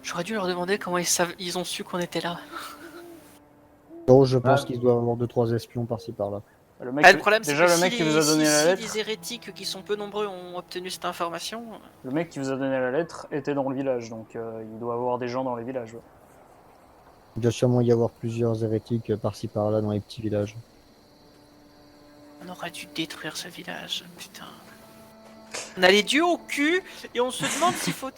J'aurais dû leur demander comment ils ont su qu'on était là. Non, je pense Ah. qu'ils doivent avoir 2-3 espions par-ci par-là. Le mec, Ah, le problème, c'est déjà que le mec qui vous a donné la lettre, les hérétiques qui sont peu nombreux ont obtenu cette information. le mec qui vous a donné la lettre était dans le village, donc il doit avoir des gens dans les villages. Ouais. Il doit sûrement y avoir plusieurs hérétiques par-ci par-là dans les petits villages. On aurait dû détruire ce village, putain. On a les dieux au cul et on se demande s'il faut.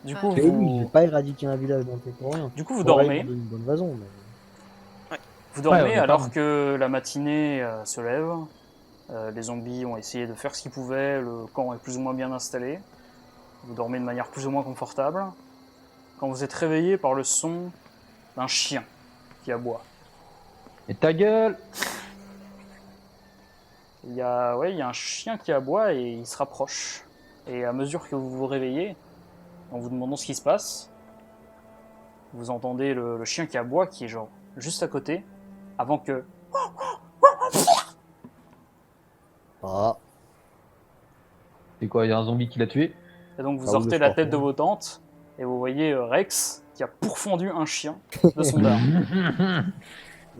Du coup, Mais oui, je vais vous, pas éradiquer un village dans le pour rien. du coup, vous Pour dormez. rien, d'une bonne raison. Mais... Vous dormez Ouais, on est alors pas- que la matinée se lève. Les zombies ont essayé de faire ce qu'ils pouvaient. Le camp est plus ou moins bien installé. Vous dormez de manière plus ou moins confortable. Quand vous êtes réveillé par le son d'un chien qui aboie. Et ta gueule! Il y a un chien qui aboie et il se rapproche. Et à mesure que vous vous réveillez, en vous demandant ce qui se passe, vous entendez le chien qui aboie qui est genre juste à côté, avant que... Ah, C'est quoi, il y a un zombie qui l'a tué? Et donc vous Ah oui, sortez le la tête de scorpion. vos tentes et vous voyez Rex qui a pourfendu un chien de son dard.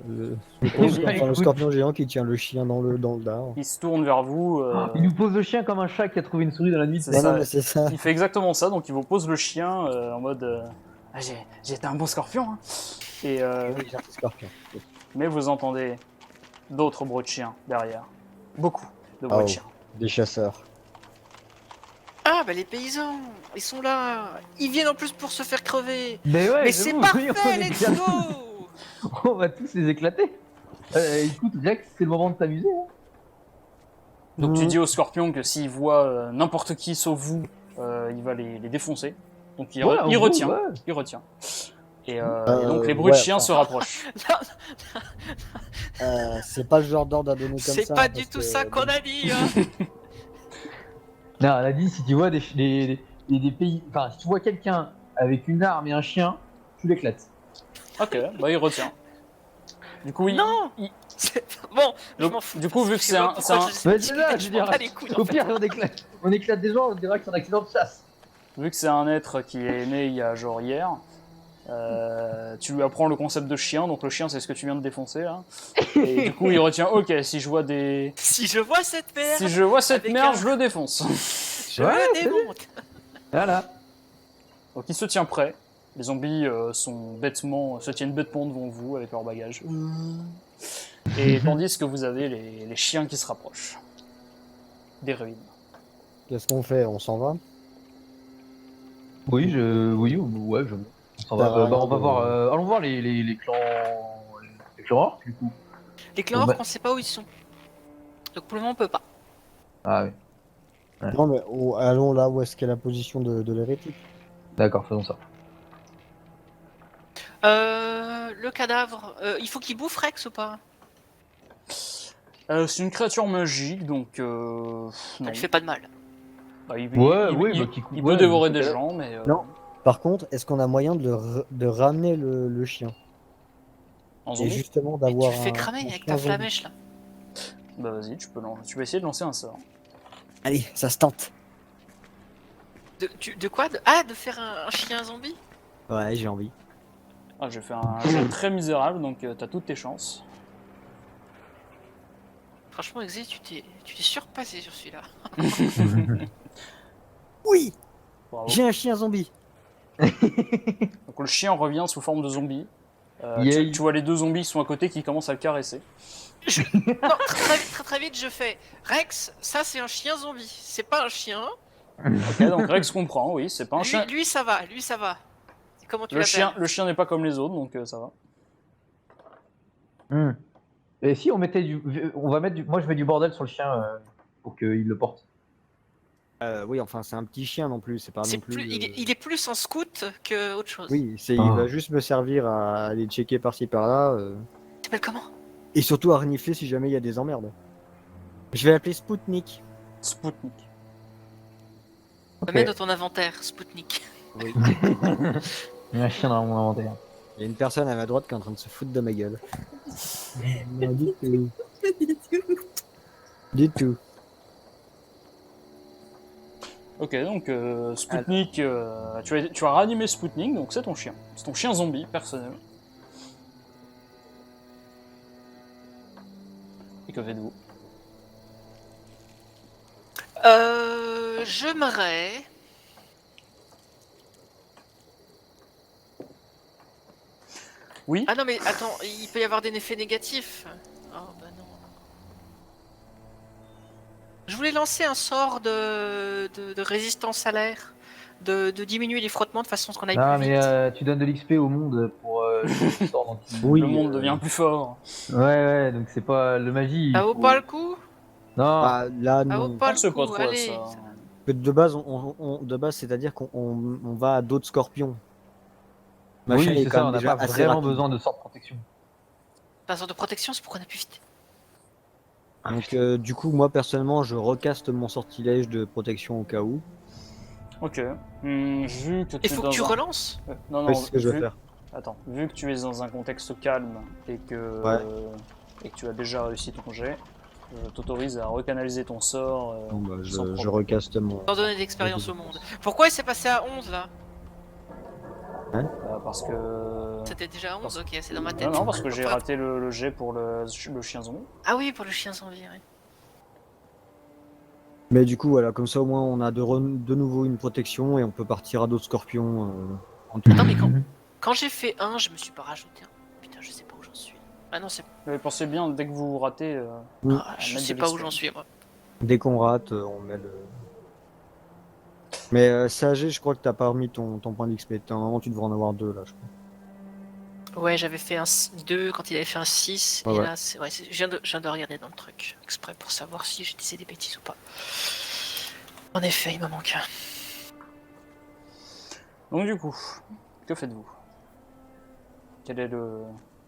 le scorpion géant qui tient le chien dans le dard. Il se tourne vers vous. Il nous pose le chien comme un chat qui a trouvé une souris dans la nuit. C'est Ouais, ça. non, mais c'est ça. Il fait exactement ça, donc il vous pose le chien en mode ah, j'ai été un bon scorpion. Hein. Et, Oui, j'ai un scorpion. mais vous entendez d'autres bruits de chiens derrière. Beaucoup de bruits de chiens. Des chasseurs. Ah bah les paysans, ils sont là. Ils viennent en plus pour se faire crever. Mais ouais, Mais c'est j'avoue, parfait, oui, on let's éclate. go. On va tous les éclater. Écoute, Jack, c'est le moment de t'amuser. Hein. Donc tu dis au scorpion que s'il voit n'importe qui sauf vous, il va les défoncer. Donc il, Ouais, en il gros, retient. ouais. Il retient. Et donc les bruits de chiens se rapprochent. C'est pas le genre d'ordre à donner comme ça. C'est pas du tout ça qu'on a dit. Hein. Non, elle a dit si tu vois des pays. Enfin, si tu vois quelqu'un avec une arme et un chien, tu l'éclates. Ok, bah il retient. Du coup, Non. Bon, je Donc, m'en fous. du coup, vu que c'est un- Mais c'est ça, je veux dire. Au pire, on éclate des gens, on dira que c'est un accident de chasse. vu que c'est un être qui est né il y a genre hier, tu lui apprends le concept de chien, donc le chien c'est ce que tu viens de défoncer là. Et du coup il retient, ok, si je vois des... Si je vois cette merde, Si je vois cette avec merde, un- je le défonce. je Ouais, le c'est démonte. Voilà. Donc il se tient prêt. Les zombies se tiennent bêtement devant vous avec leur bagage. Et tandis que vous avez les chiens qui se rapprochent. Des ruines. Qu'est-ce qu'on fait? On s'en va? Oui, ouais, je. On va, T'as on va rien voir. de- Allons voir les clans. Les clans orques, du coup. Les clans Bon, bah- orques, on sait pas où ils sont. Donc pour le moment, on peut pas. Ah oui. Ouais. Non, mais allons là où est-ce qu'est la position de l'hérétique. D'accord, faisons ça. Le cadavre, il faut qu'il bouffe Rex ou pas? C'est une créature magique, donc... non. Ça lui fait pas de mal. Bah, il, Ouais, il- oui, il- bah, qui coûte- il ouais, peut dévorer mais des c'est gens, mais... Non. Par contre, est-ce qu'on a moyen de ramener le chien? En Et zombie. justement Et d'avoir tu le fais un cramer avec chien ta zombie. flamèche là. Bah vas-y, tu peux essayer de lancer un sort. Allez, ça se tente. De quoi? De faire un chien zombie? Ouais, j'ai envie. Ah, j'ai fait un jet très misérable, donc t'as toutes tes chances. Franchement, Exé, tu t'es surpassé sur celui-là. Oui, Bravo. j'ai un chien zombie. Donc le chien revient sous forme de zombie. Yay. Tu vois les deux zombies qui sont à côté qui commencent à le caresser. Non, très vite, je fais Rex, ça c'est un chien zombie. C'est pas un chien. Ok, donc Rex comprend, oui, c'est pas un chien. Lui, ça va. Comment tu Le l'appelles? chien n'est pas comme les autres, donc ça va. Et si on mettait on va mettre moi je mets du bordel sur le chien pour qu'il le porte. Oui, enfin, c'est un petit chien non plus, c'est pas C'est non plus. il est plus un scout que autre chose. Oui, il Ah. va juste me servir à aller checker par-ci par-là. Tu t'appelles comment? Et surtout à renifler si jamais il y a des emmerdes. Je vais l'appeler Spoutnik. Spoutnik. Ok. Mets dans ton inventaire, Spoutnik. Oui. Il y a un chien dans mon inventaire. Il y a une personne à ma droite qui est en train de se foutre de ma gueule. Non, du tout. Du tout. Ok, donc Spoutnik, tu as ranimé Spoutnik, donc c'est ton chien. C'est ton chien zombie personnel. Et que faites-vous? J'aimerais. Oui. Ah non, mais attends, il peut y avoir des effets négatifs. Oh bah non. Je voulais lancer un sort de résistance à l'air, de diminuer les frottements de façon à ce qu'on aille Non, plus mais vite. tu donnes de l'XP au monde pour le sort d'anti. Oui, Le monde devient plus fort. Ouais, donc c'est pas le magie. Ça Il vaut faut... pas le coup? Non, bah, là, Ça vaut non. pas Je le sais pas coup, trop à allez. ça. De base, de base, c'est-à-dire qu'on va à d'autres scorpions. Machin oui, est c'est quand ça, on même n'a déjà pas assez vraiment rapide. besoin de sort de protection. Un sort de protection, c'est pour qu'on aille plus vite. Donc, du coup, moi, personnellement, je recaste mon sortilège de protection au cas où. Ok. Vu que Il tu es faut que dans tu un... relances. Non, Ouais, non, c'est ce que je vais vu... faire. Attends, vu que tu es dans un contexte calme Ouais. et que tu as déjà réussi ton jet, je t'autorise à recanaliser ton sort Bon, bah, sans je problème. recaste mon. Sans donner d'expérience au monde. Pourquoi il s'est passé à 11 là? Parce que... C'était déjà à 11? Parce- Ok, c'est dans ma Non, tête. non, parce que j'ai Enfin, raté le jet pour le chien zombie. Ah oui, pour le chien sans vie, ouais. Mais du coup, voilà, comme ça, au moins, on a de nouveau une protection et on peut partir à d'autres scorpions. En tout Attends, mais quand j'ai fait 1, je me suis pas rajouté un. Putain, je sais pas où j'en suis. Ah non, c'est. Mais pensez bien, dès que vous ratez, Ah, à je mettre sais de pas où l'XP. j'en suis, moi. Dès qu'on rate, on met le. Mais Sage, je crois que t'as pas remis ton point d'XP. Normalement, tu devrais en avoir deux là, je crois. Ouais, j'avais fait un 2 quand il avait fait un 6. Ouais, Et ouais. là, c'est. Ouais, je viens de regarder dans le truc. Exprès pour savoir si je disais des bêtises ou pas. En effet, il me manque un. Donc du coup, que faites-vous? Quelle est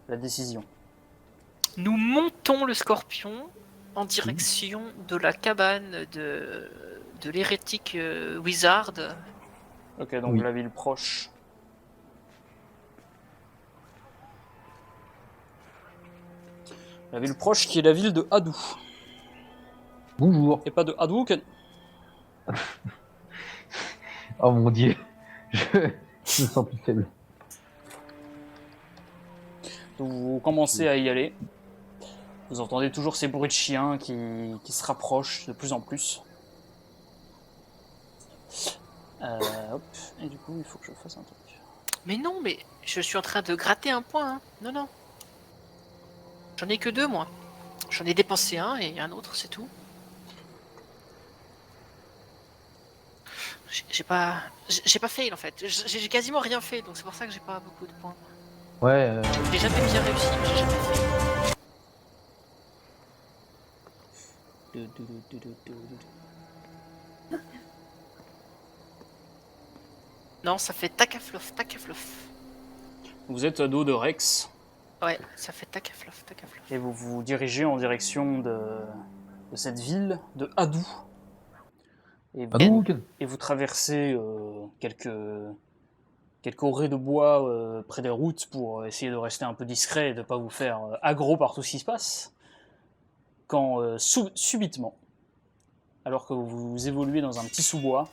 la décision? Nous montons le scorpion en direction de la cabane de l'hérétique Wizard. Ok, donc Oui. la ville proche. La ville proche qui est la ville de Hadou. Bonjour. Et pas de Hadouken. Oh mon dieu. Je me sens plus faible. Donc vous commencez à y aller. Vous entendez toujours ces bruits de chiens qui se rapprochent de plus en plus. Hop. Et du coup, il faut que je fasse un truc. Mais non, mais je suis en train de gratter un point. Hein. Non, non. J'en ai que 2, moi. J'en ai dépensé un et un autre, c'est tout. J'ai pas fail en fait. J'ai quasiment rien fait, donc c'est pour ça que j'ai pas beaucoup de points. Ouais, J'ai jamais bien réussi, mais j'ai jamais fait. Non, ça fait tacaflof, tacaflof. Vous êtes à dos de Rex Ouais, ça fait tacaflof, tacaflof. et vous vous dirigez en direction de cette ville de Hadou. Et vous, Hadouken. et vous traversez quelques orées de bois près des routes pour essayer de rester un peu discret et de ne pas vous faire aggro par tout ce qui se passe. Quand subitement, alors que vous évoluez dans un petit sous-bois,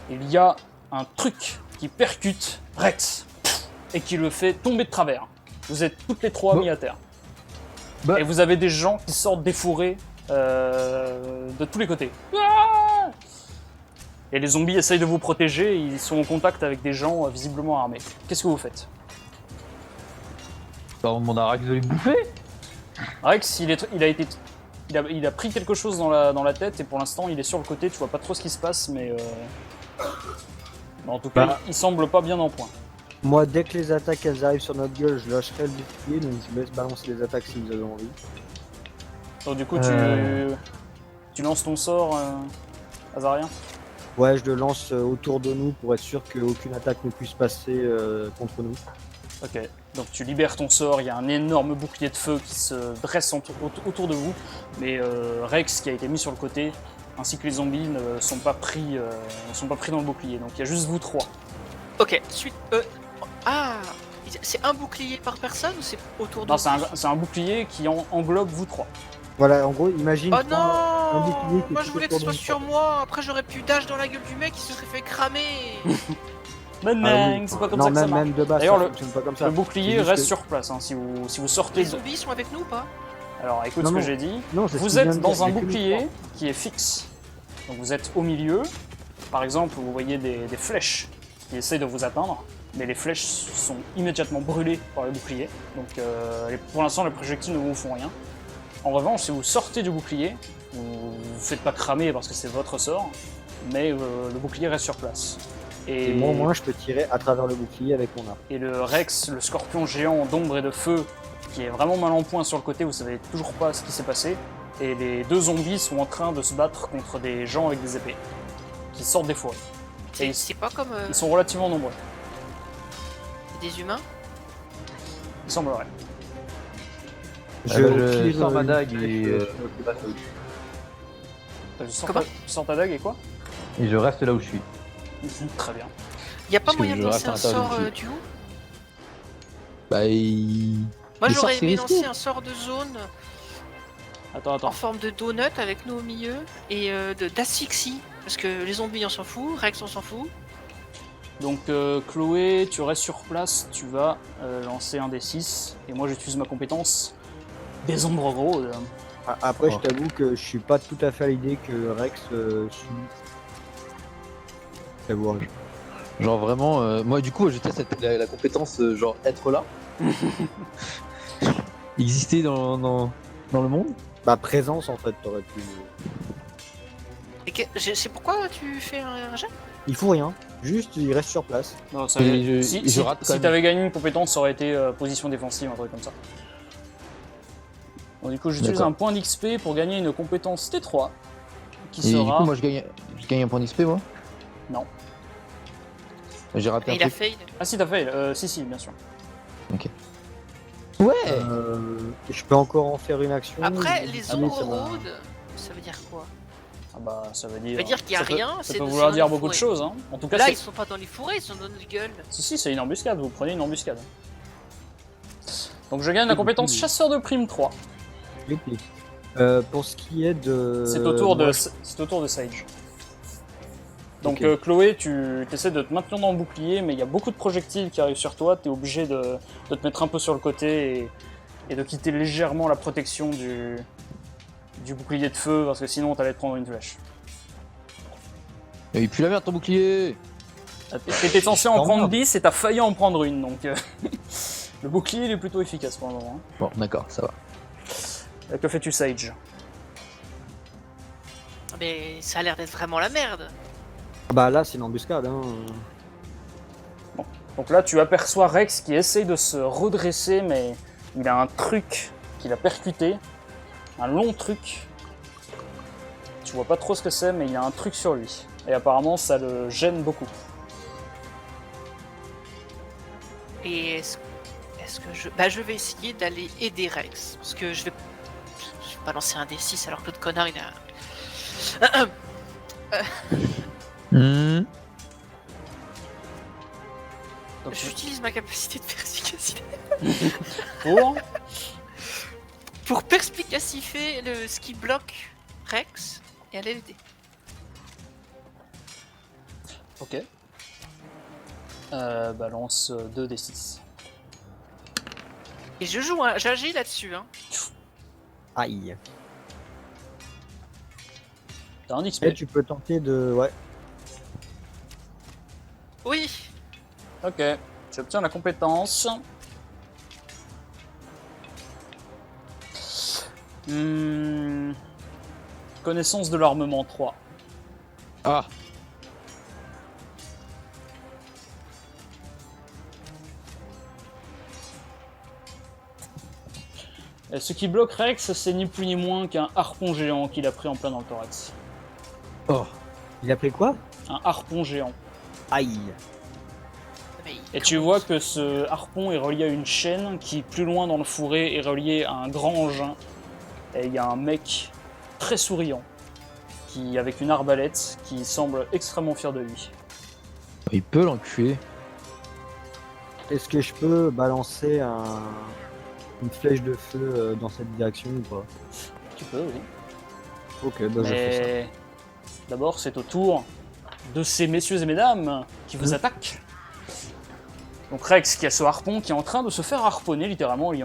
il y a un truc qui percute Rex et qui le fait tomber de travers. Vous êtes toutes les trois Bon. mis à terre. Bah. Et vous avez des gens qui sortent des fourrés de tous les côtés. Ah, et les zombies essayent de vous protéger, ils sont en contact avec des gens visiblement armés. Qu'est-ce que vous faites? Bah, on demande à Rex de les bouffer. Rex, il a pris quelque chose dans la tête et pour l'instant il est sur le côté, tu vois pas trop ce qui se passe, mais en tout cas Bah. il semble pas bien en point. Moi, dès que les attaques elles arrivent sur notre gueule, je lâcherai le bouclier, donc je vous laisse balancer les attaques si vous avez envie. Donc du coup Euh. tu lances ton sort, Azarien? Ouais, je le lance autour de nous pour être sûr qu'aucune attaque ne puisse passer contre nous. Ok, donc tu libères ton sort, il y a un énorme bouclier de feu qui se dresse autour de vous, mais Rex qui a été mis sur le côté, ainsi que les zombies ne sont pas pris dans le bouclier, donc il y a juste vous trois. Ok, suite. Ah, c'est un bouclier par personne ou c'est autour de Non, nous? c'est un bouclier qui englobe vous trois. Voilà, en gros, imagine. Oh un bouclier non qui est Moi tout je voulais que ce autour soit de sur nous. moi, après j'aurais pu dash dans la gueule du mec qui se serait fait cramer. Mais Ah non, oui, c'est pas comme non, ça que ça même, marche. même de base, D'ailleurs, ça fonctionne pas comme ça. Le bouclier C'est juste reste que- sur place, hein, si vous sortez Les de... zombies sont avec nous ou pas? Alors écoute Non, ce que non. j'ai dit. Non, c'est ce Vous qu'il vient êtes de dans dire, un il y a que nous bouclier trois. qui est fixe. Donc vous êtes au milieu. Par exemple, vous voyez des flèches qui essayent de vous atteindre. Mais les flèches sont immédiatement brûlées par le bouclier. Donc pour l'instant, les projectiles ne vous font rien. En revanche, si vous sortez du bouclier, vous ne vous faites pas cramer parce que c'est votre sort. Mais le bouclier reste sur place. Et moi, au moins, je peux tirer à travers le bouclier avec mon arc. Et le Rex, le scorpion géant d'ombre et de feu, qui est vraiment mal en point sur le côté, vous savez toujours pas ce qui s'est passé. Et les deux zombies sont en train de se battre contre des gens avec des épées, qui sortent des forêts. Et C'est pas comme ils sont relativement nombreux, des humains? il semblerait. Je utilise sors ma une dague flèche, et Tu sors Comment tu sors ta dague et quoi? et je reste là où je suis. Très bien. Y a pas Parce que moyen de je lancer un reste à l'intérieur sort du du haut? Bah, Moi Les j'aurais sorts, c'est aimé risqué. lancer un sort de zone Attends. en forme de donut avec nous au milieu et d'asphyxie. Parce que les zombies on s'en fout, Rex on s'en fout. Donc Chloé, tu restes sur place, tu vas lancer un des 6. Et moi j'utilise ma compétence des ombres rôdes. Après, Oh. je t'avoue que je suis pas tout à fait à l'idée que Rex suit. J'avoue. genre vraiment, moi du coup, je teste la compétence genre être là, exister dans le monde. Bah, présence en fait, t'aurais pu. Et je sais pourquoi tu fais un jet? Il faut rien, juste il reste sur place. Non, ça, Et si je rate quand si même. t'avais gagné une compétence, ça aurait été position défensive, un truc comme ça. Donc du coup, j'utilise D'accord. un point d'XP pour gagner une compétence T3, qui Et du sera... coup, moi je gagne un point d'XP, moi. Non. J'ai raté un Il a truc. fail. Ah si, t'as fait, si, bien sûr. Ouais. Je peux encore en faire une action. Après, les Ah oui, ombres ça va. rôdes, ça veut dire quoi? Ah bah, ça veut dire... Ça veut dire qu'il y a ça peut- rien, Ça c'est peut de- vouloir c'est dire dans les beaucoup de forêts. choses, hein. En tout cas, Là c'est... ils sont pas dans les forêts, ils sont dans notre gueule. Si, c'est une embuscade, vous prenez une embuscade. Donc je gagne la Oui, compétence oui. chasseur de prime 3. Réplique. Pour ce qui est de. C'est au tour moi, de Sage. Donc Ok. Chloé, tu essaies de te maintenir dans le bouclier, mais il y a beaucoup de projectiles qui arrivent sur toi, tu es obligé de te mettre un peu sur le côté et de quitter légèrement la protection du bouclier de feu, parce que sinon t'allais te prendre une flèche. Et puis la merde, ton bouclier. T'étais censé en t'emmerde. prendre 10 et t'as failli en prendre une, donc le bouclier il est plutôt efficace pour le moment. Bon, d'accord, ça va. Que fais-tu Sage? Mais ça a l'air d'être vraiment la merde. Bah là, c'est une embuscade. Hein. Donc là, tu aperçois Rex qui essaye de se redresser, mais il a un truc qu'il a percuté, un long truc. Tu vois pas trop ce que c'est, mais il y a un truc sur lui. Et apparemment, ça le gêne beaucoup. Et est-ce que je... Bah je vais essayer d'aller aider Rex. Parce que je vais pas lancer un D6 alors que l'autre connard il a... Donc, J'utilise ma capacité de perspicacité pour... pour perspicacifier ce qui bloque Rex et aller l'aider. Ok. Balance 2d6. Et je joue, hein, j'agis là-dessus. Hein. Aïe. T'as un XP. Et tu peux tenter de. Ouais. Oui, Ok. Tu obtiens la compétence. Connaissance de l'armement 3. Ah. Et ce qui bloque Rex, c'est ni plus ni moins qu'un harpon géant qu'il a pris en plein dans le thorax. Oh. Il a pris quoi? Un harpon géant. Aïe. mais Et tu vois que ce harpon est relié à une chaîne qui, plus loin dans le fourré, est reliée à un grand engin. Et il y a un mec très souriant, qui, avec une arbalète, qui semble extrêmement fier de lui. Il peut l'enculer. Est-ce que je peux balancer une flèche de feu dans cette direction ou pas? Tu peux, oui. Ok, bah je fais ça. Mais d'abord, c'est au tour de ces messieurs et mesdames qui vous attaquent. Donc Rex qui a ce harpon qui est en train de se faire harponner littéralement. Il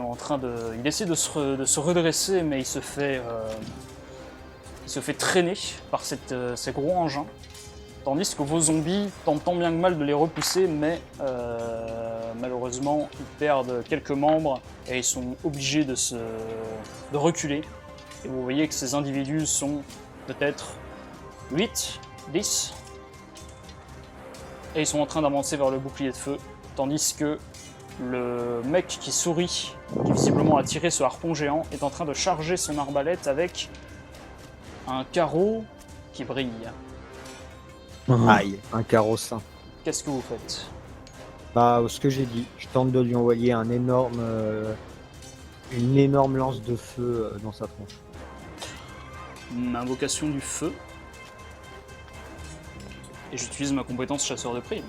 essaie de se redresser, mais il se fait traîner par ces gros engins. Tandis que vos zombies tentent tant bien que mal de les repousser, mais malheureusement ils perdent quelques membres et ils sont obligés de reculer. Et vous voyez que ces individus sont peut-être 8, 10. Et ils sont en train d'avancer vers le bouclier de feu. Tandis que le mec qui sourit, qui visiblement a tiré ce harpon géant, est en train de charger son arbalète avec un carreau qui brille. Aïe, un carrossin. Qu'est-ce que vous faites? Bah, ce que j'ai dit, je tente de lui envoyer une énorme lance de feu dans sa tronche. Invocation du feu. Et j'utilise ma compétence chasseur de primes.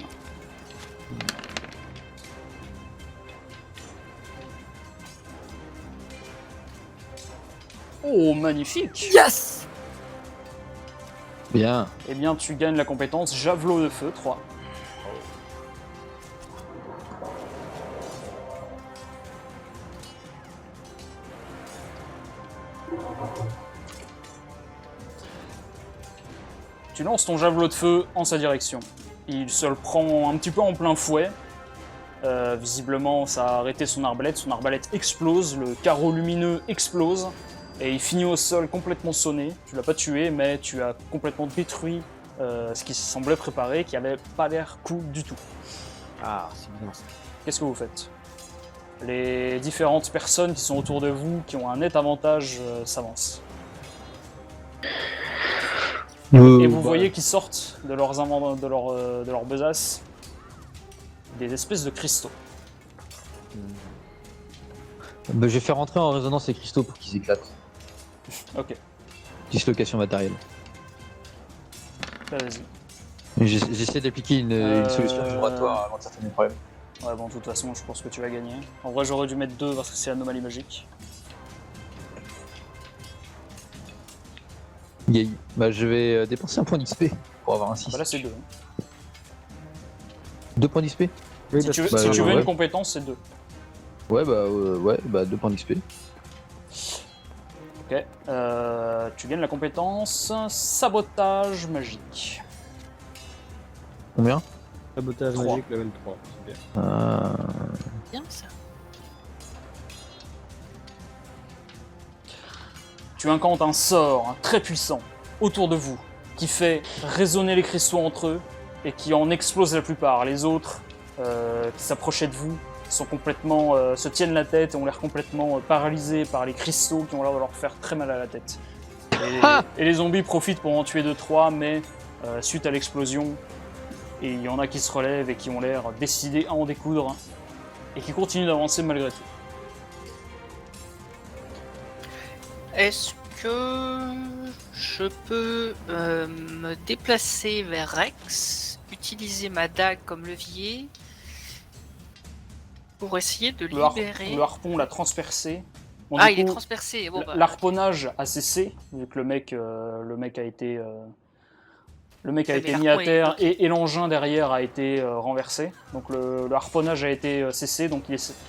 Oh, magnifique! Yes. Bien. Eh bien, tu gagnes la compétence Javelot de feu, 3. Tu lances ton javelot de feu en sa direction. Il se le prend un petit peu en plein fouet. Visiblement, ça a arrêté son arbalète explose, le carreau lumineux explose, et il finit au sol complètement sonné. Tu l'as pas tué, mais tu as complètement détruit ce qui semblait préparé, qui avait pas l'air cool du tout. Ah, c'est bien ça. Qu'est-ce que vous faites? Les différentes personnes qui sont autour de vous, qui ont un net avantage, s'avancent. Et vous voyez qu'ils sortent de leur besace des espèces de cristaux. Bah, je vais faire rentrer en résonance les cristaux pour qu'ils éclatent. Ok, Dislocation matérielle. bah, vas-y. J'essaie d'appliquer une solution vibratoire avant de certains problèmes. Ouais, bon, de toute façon, je pense que tu vas gagner. En vrai, j'aurais dû mettre 2 parce que c'est anomalie magique. Yay. Bah, je vais dépenser un point d'XP pour avoir un 6. Bah là, c'est 2. 2 points d'XP. Oui, Si parce tu veux, que- si tu veux ouais. une compétence, c'est 2. Ouais, bah 2 points d'XP. Ok. Tu gagnes la compétence Sabotage magique. Combien? Sabotage 3. magique level 3. Super. Bien ça. Tu incantes un sort très puissant autour de vous qui fait résonner les cristaux entre eux et qui en explose la plupart. Les autres qui s'approchaient de vous sont complètement, se tiennent la tête et ont l'air complètement paralysés par les cristaux qui ont l'air de leur faire très mal à la tête. Et les zombies profitent pour en tuer 2-3, mais suite à l'explosion, et il y en a qui se relèvent et qui ont l'air décidés à en découdre et qui continuent d'avancer malgré tout. Est-ce que je peux me déplacer vers Rex, utiliser ma dague comme levier pour essayer de libérer... Le harpon l'a transpercé. Bon, Ah, du il est coup, transpercé. Bon, bah, L'harponnage a cessé, vu que le mec a été, mais mis à l'harpon est terre bloqué. et l'engin derrière a été renversé. Donc le harponnage a été cessé, donc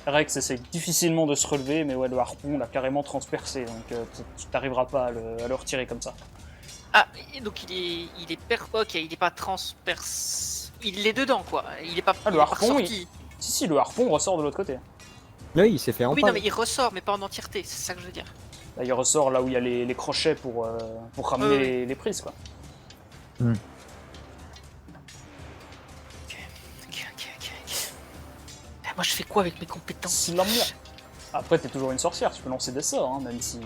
Rex essaie difficilement de se relever, mais ouais, le harpon l'a carrément transpercé, donc tu n'arriveras pas à le retirer comme ça. Ah, et donc il est ok, il est pas transpercé. Il est dedans, quoi. Il est pas, Ah, le il est pas harpon, ressorti. Si, le harpon ressort de l'autre côté. Là, il s'est fait Oui, empaler. non, mais il ressort, mais pas en entièreté, c'est ça que je veux dire. Là, il ressort là où il y a les crochets pour ramener Oui. les prises, quoi. Ok. Ah, moi, je fais quoi avec mes compétences? Silamia. Après, t'es toujours une sorcière, tu peux lancer des sorts, hein, même si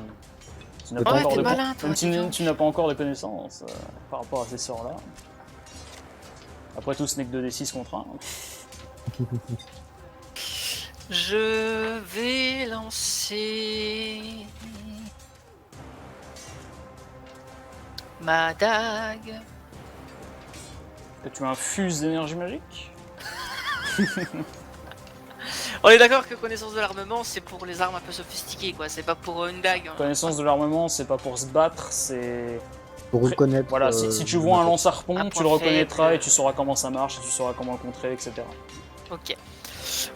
tu n'as Ouais, pas, encore t'es de malin, toi, même si dis donc. tu n'as pas encore de connaissances par rapport à ces sorts-là. Après tout, ce n'est que 2d6 contre 1. Je vais lancer ma dague. Et tu infuses d'énergie magique. On est d'accord que connaissance de l'armement, c'est pour les armes un peu sophistiquées, quoi. C'est pas pour une dague. Hein. Connaissance de l'armement, c'est pas pour se battre, c'est... Pour reconnaître. Voilà, si tu vois un lance-harpon, un tu point le reconnaîtras faible. et tu sauras comment ça marche, et tu sauras comment le contrer, etc. Ok.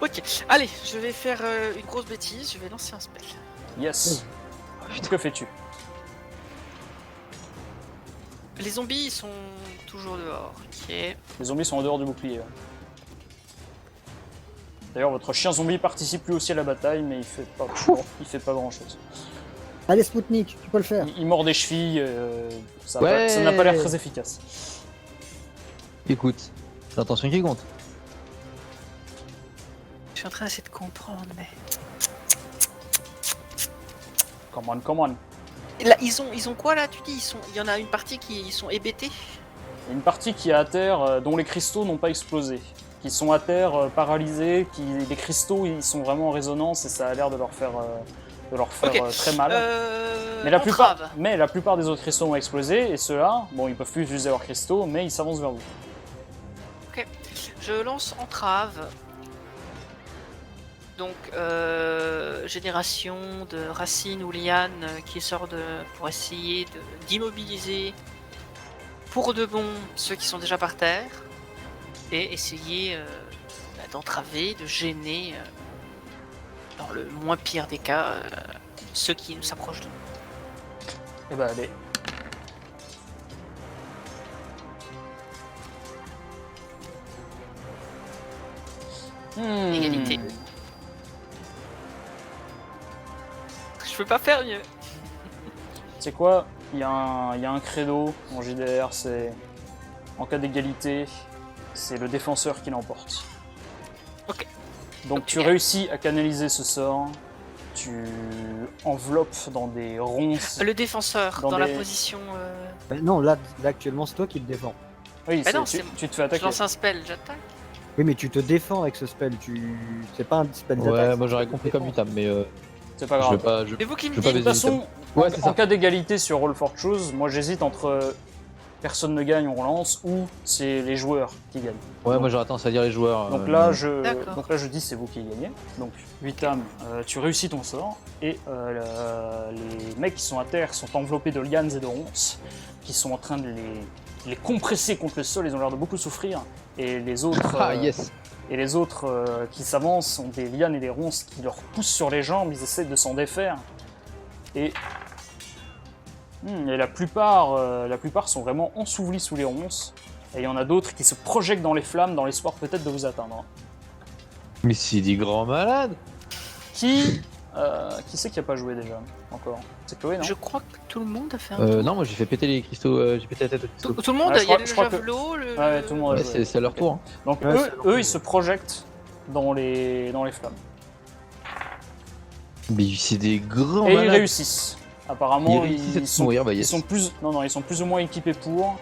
Ok. Allez, je vais faire une grosse bêtise. Je vais lancer un spell. Yes. Que fais-tu? Les zombies, ils sont toujours dehors. Ok. Les zombies sont en dehors du bouclier. Ouais. D'ailleurs, votre chien zombie participe lui aussi à la bataille, mais il fait pas grand-chose. Allez, Spoutnik, tu peux le faire. Il mord des chevilles, ça Ouais. n'a pas l'air très efficace. Écoute, c'est l'intention qui compte. Je suis en train d'essayer de comprendre, mais. Come on. Et là, ils ont quoi là? Tu dis, il y en a une partie qui ils sont hébétés. Il y a une partie qui est à terre, dont les cristaux n'ont pas explosé. Qui sont à terre, paralysés, les cristaux ils sont vraiment en résonance et ça a l'air de leur faire, Ok. très mal. Mais Entrave. la plupart des autres cristaux ont explosé et ceux-là, bon, ils peuvent plus utiliser leurs cristaux, mais ils s'avancent vers vous. Je lance entrave. Donc, génération de racines ou lianes qui sort pour essayer d'immobiliser pour de bon ceux qui sont déjà par terre et essayer d'entraver, de gêner, dans le moins pire des cas, ceux qui s'approchent de nous. Et bah allez. Égalité. Je peux pas faire mieux. C'est quoi? Il y a un credo en JDR, c'est en cas d'égalité, c'est le défenseur qui l'emporte. Ok. Donc tu réussis à canaliser ce sort, tu enveloppes dans des ronces. Le défenseur, Dans dans la des- position... Non, là actuellement, c'est toi qui le défends. Oui, non, tu te fais Je attaquer. lance un spell, j'attaque. Oui, mais tu te défends avec ce spell. C'est pas un spell d'attaque. Ouais, c'est moi un j'aurais spell de compris comme défense. Utam, mais C'est pas je grave. vais pas. Mais vous qui me je vais pas dites, De toute façon, Ouais, c'est en ça. cas d'égalité sur Roll for Choose, moi j'hésite entre personne ne gagne, on relance, ou c'est les joueurs qui gagnent. Ouais, moi j'aurais tendance à dire les joueurs. Donc là, D'accord. je dis c'est vous qui gagnez. Donc, Vitam, tu réussis ton sort, et les mecs qui sont à terre sont enveloppés de lianes et de ronces, qui sont en train de les compresser contre le sol, ils ont l'air de beaucoup souffrir, et les autres, Ah, yes. qui s'avancent ont des lianes et des ronces qui leur poussent sur les jambes, ils essaient de s'en défaire. Et la plupart sont vraiment ensouvelis sous les ronces, et il y en a d'autres qui se projettent dans les flammes dans l'espoir peut-être de vous atteindre. Mais c'est des grands malades. Qui c'est qui a pas joué déjà encore? C'est Chloé, non? Je crois que tout le monde a fait un tour. Non, moi j'ai fait péter les cristaux. J'ai pété la tête aux cristaux. Tout le monde, Ouais, je il y a crois- le je crois que- javelot, le... Ouais, tout le monde a Ouais, joué. c'est à leur Ok. tour. Hein. Donc Ouais, c'est leur eux tour. ils se projettent dans les flammes. Mais c'est des grands Et ils malades. réussissent. Apparemment, Ils réussissent à mourir, bah ils yes. sont plus ou moins équipés pour.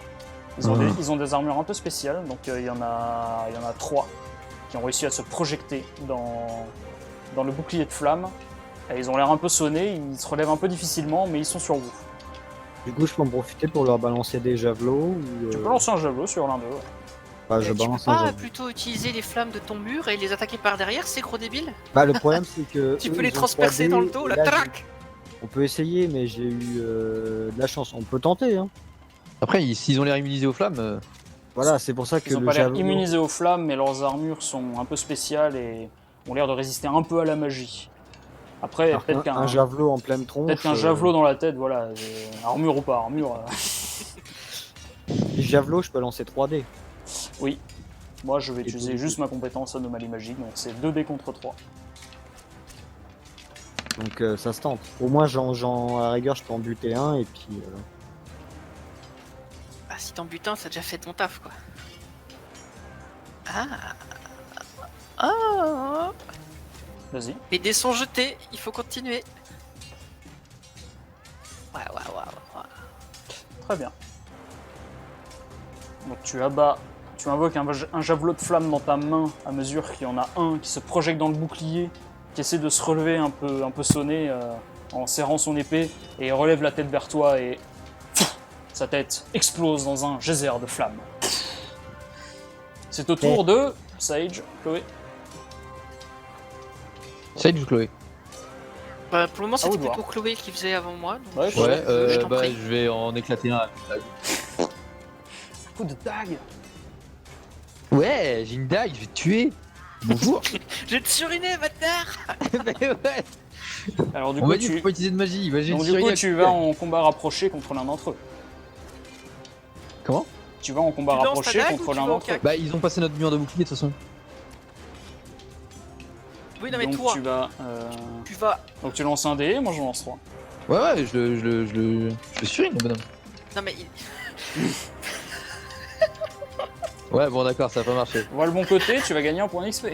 Ils ont des armures un peu spéciales, donc il y en a 3 qui ont réussi à se projeter dans le bouclier de flammes. Et ils ont l'air un peu sonnés, ils se relèvent un peu difficilement, mais ils sont sur vous. Du coup, je peux en profiter pour leur balancer des javelots ou. Tu peux lancer un javelot sur l'un d'eux. Ouais. Bah, je Tu peux balance un pas javelot. plutôt utiliser les flammes de ton mur et les attaquer par derrière, ces gros débiles? Bah, le problème, c'est que. Tu eux, peux les ils ont transpercer 3D, dans le dos, et la là, traque! on peut essayer, mais j'ai eu de la chance. On peut tenter, hein. Après, s'ils ont l'air immunisés aux flammes, Voilà, c'est pour ça que Ils n'ont le pas l'air javelot. immunisés aux flammes, mais leurs armures sont un peu spéciales et ont l'air de résister un peu à la magie. Après, Alors peut-être un javelot en pleine tronche. qu'un javelot dans la tête, voilà, armure ou pas armure. Les javelots, je peux lancer 3D. Oui. Moi, je vais Et utiliser donc, juste ma compétence anomalie magique, donc c'est 2D contre 3. Donc ça se tente. Au moins, à la rigueur, je peux en buter un et puis. Ah, si t'en butes un, ça a déjà fait ton taf, quoi. Ah. Ah. Vas-y. Les dés sont jetés, il faut continuer. Ouais. Très bien. Donc tu invoques un javelot de flamme dans ta main à mesure qu'il y en a un qui se projette dans le bouclier, qui essaie de se relever un peu sonné en serrant son épée, et il relève la tête vers toi et sa tête explose dans un geyser de flammes. C'est au tour de Sage, Chloé. Sage ou Chloé? Bah, pour le moment, c'était vous de voir. plutôt Chloé qui faisait avant moi. Donc Ouais, Ouais, je t'en prie. je vais en éclater un. Coup de dague. Ouais, j'ai une dague, je vais te tuer. Bonjour. Je vais te suriner, bâtard. Mais ouais. Alors du On coup, m'a dit faut pas utiliser de magie. Vas-y, donc, je du suis coup, rien. tu vas en combat rapproché contre l'un d'entre eux. Comment? Tu vas en combat Tu lances ta rapproché dague contre ou tu l'un vas au d'entre eux. cac? Bah, ils ont passé notre mur de bouclier de toute façon. Oui, non, mais Donc toi, tu vas, tu vas. donc tu lances un dé, moi j'en lance 3. Ouais, je le surine, le bonhomme. Non, mais Ouais, bon, d'accord, ça a pas marché. Vois le bon côté, tu vas gagner un point d'XP.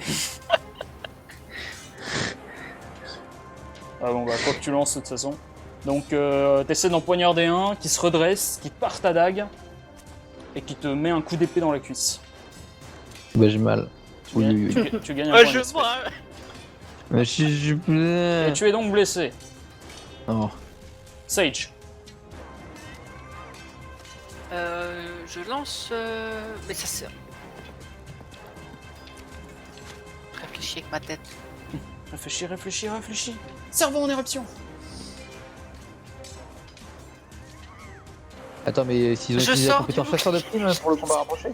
Ah bon bah quoi que tu lances de toute façon. Donc t'essaies d'en poignarder un qui se redresse, qui part ta dague et qui te met un coup d'épée dans la cuisse. Bah, j'ai mal. Tu, Oui, gagnes, oui, oui. tu gagnes un point je d'XP. vois. Mais je Et tu es donc blessé. Oh. Sage. Je lance. Mais ça c'est. Réfléchis avec ma tête. Réfléchis, réfléchis, réfléchis. Cerveau en éruption. Attends, mais s'ils ont Je utilisé la sors compétence du chasseur de primes pour le combat rapproché?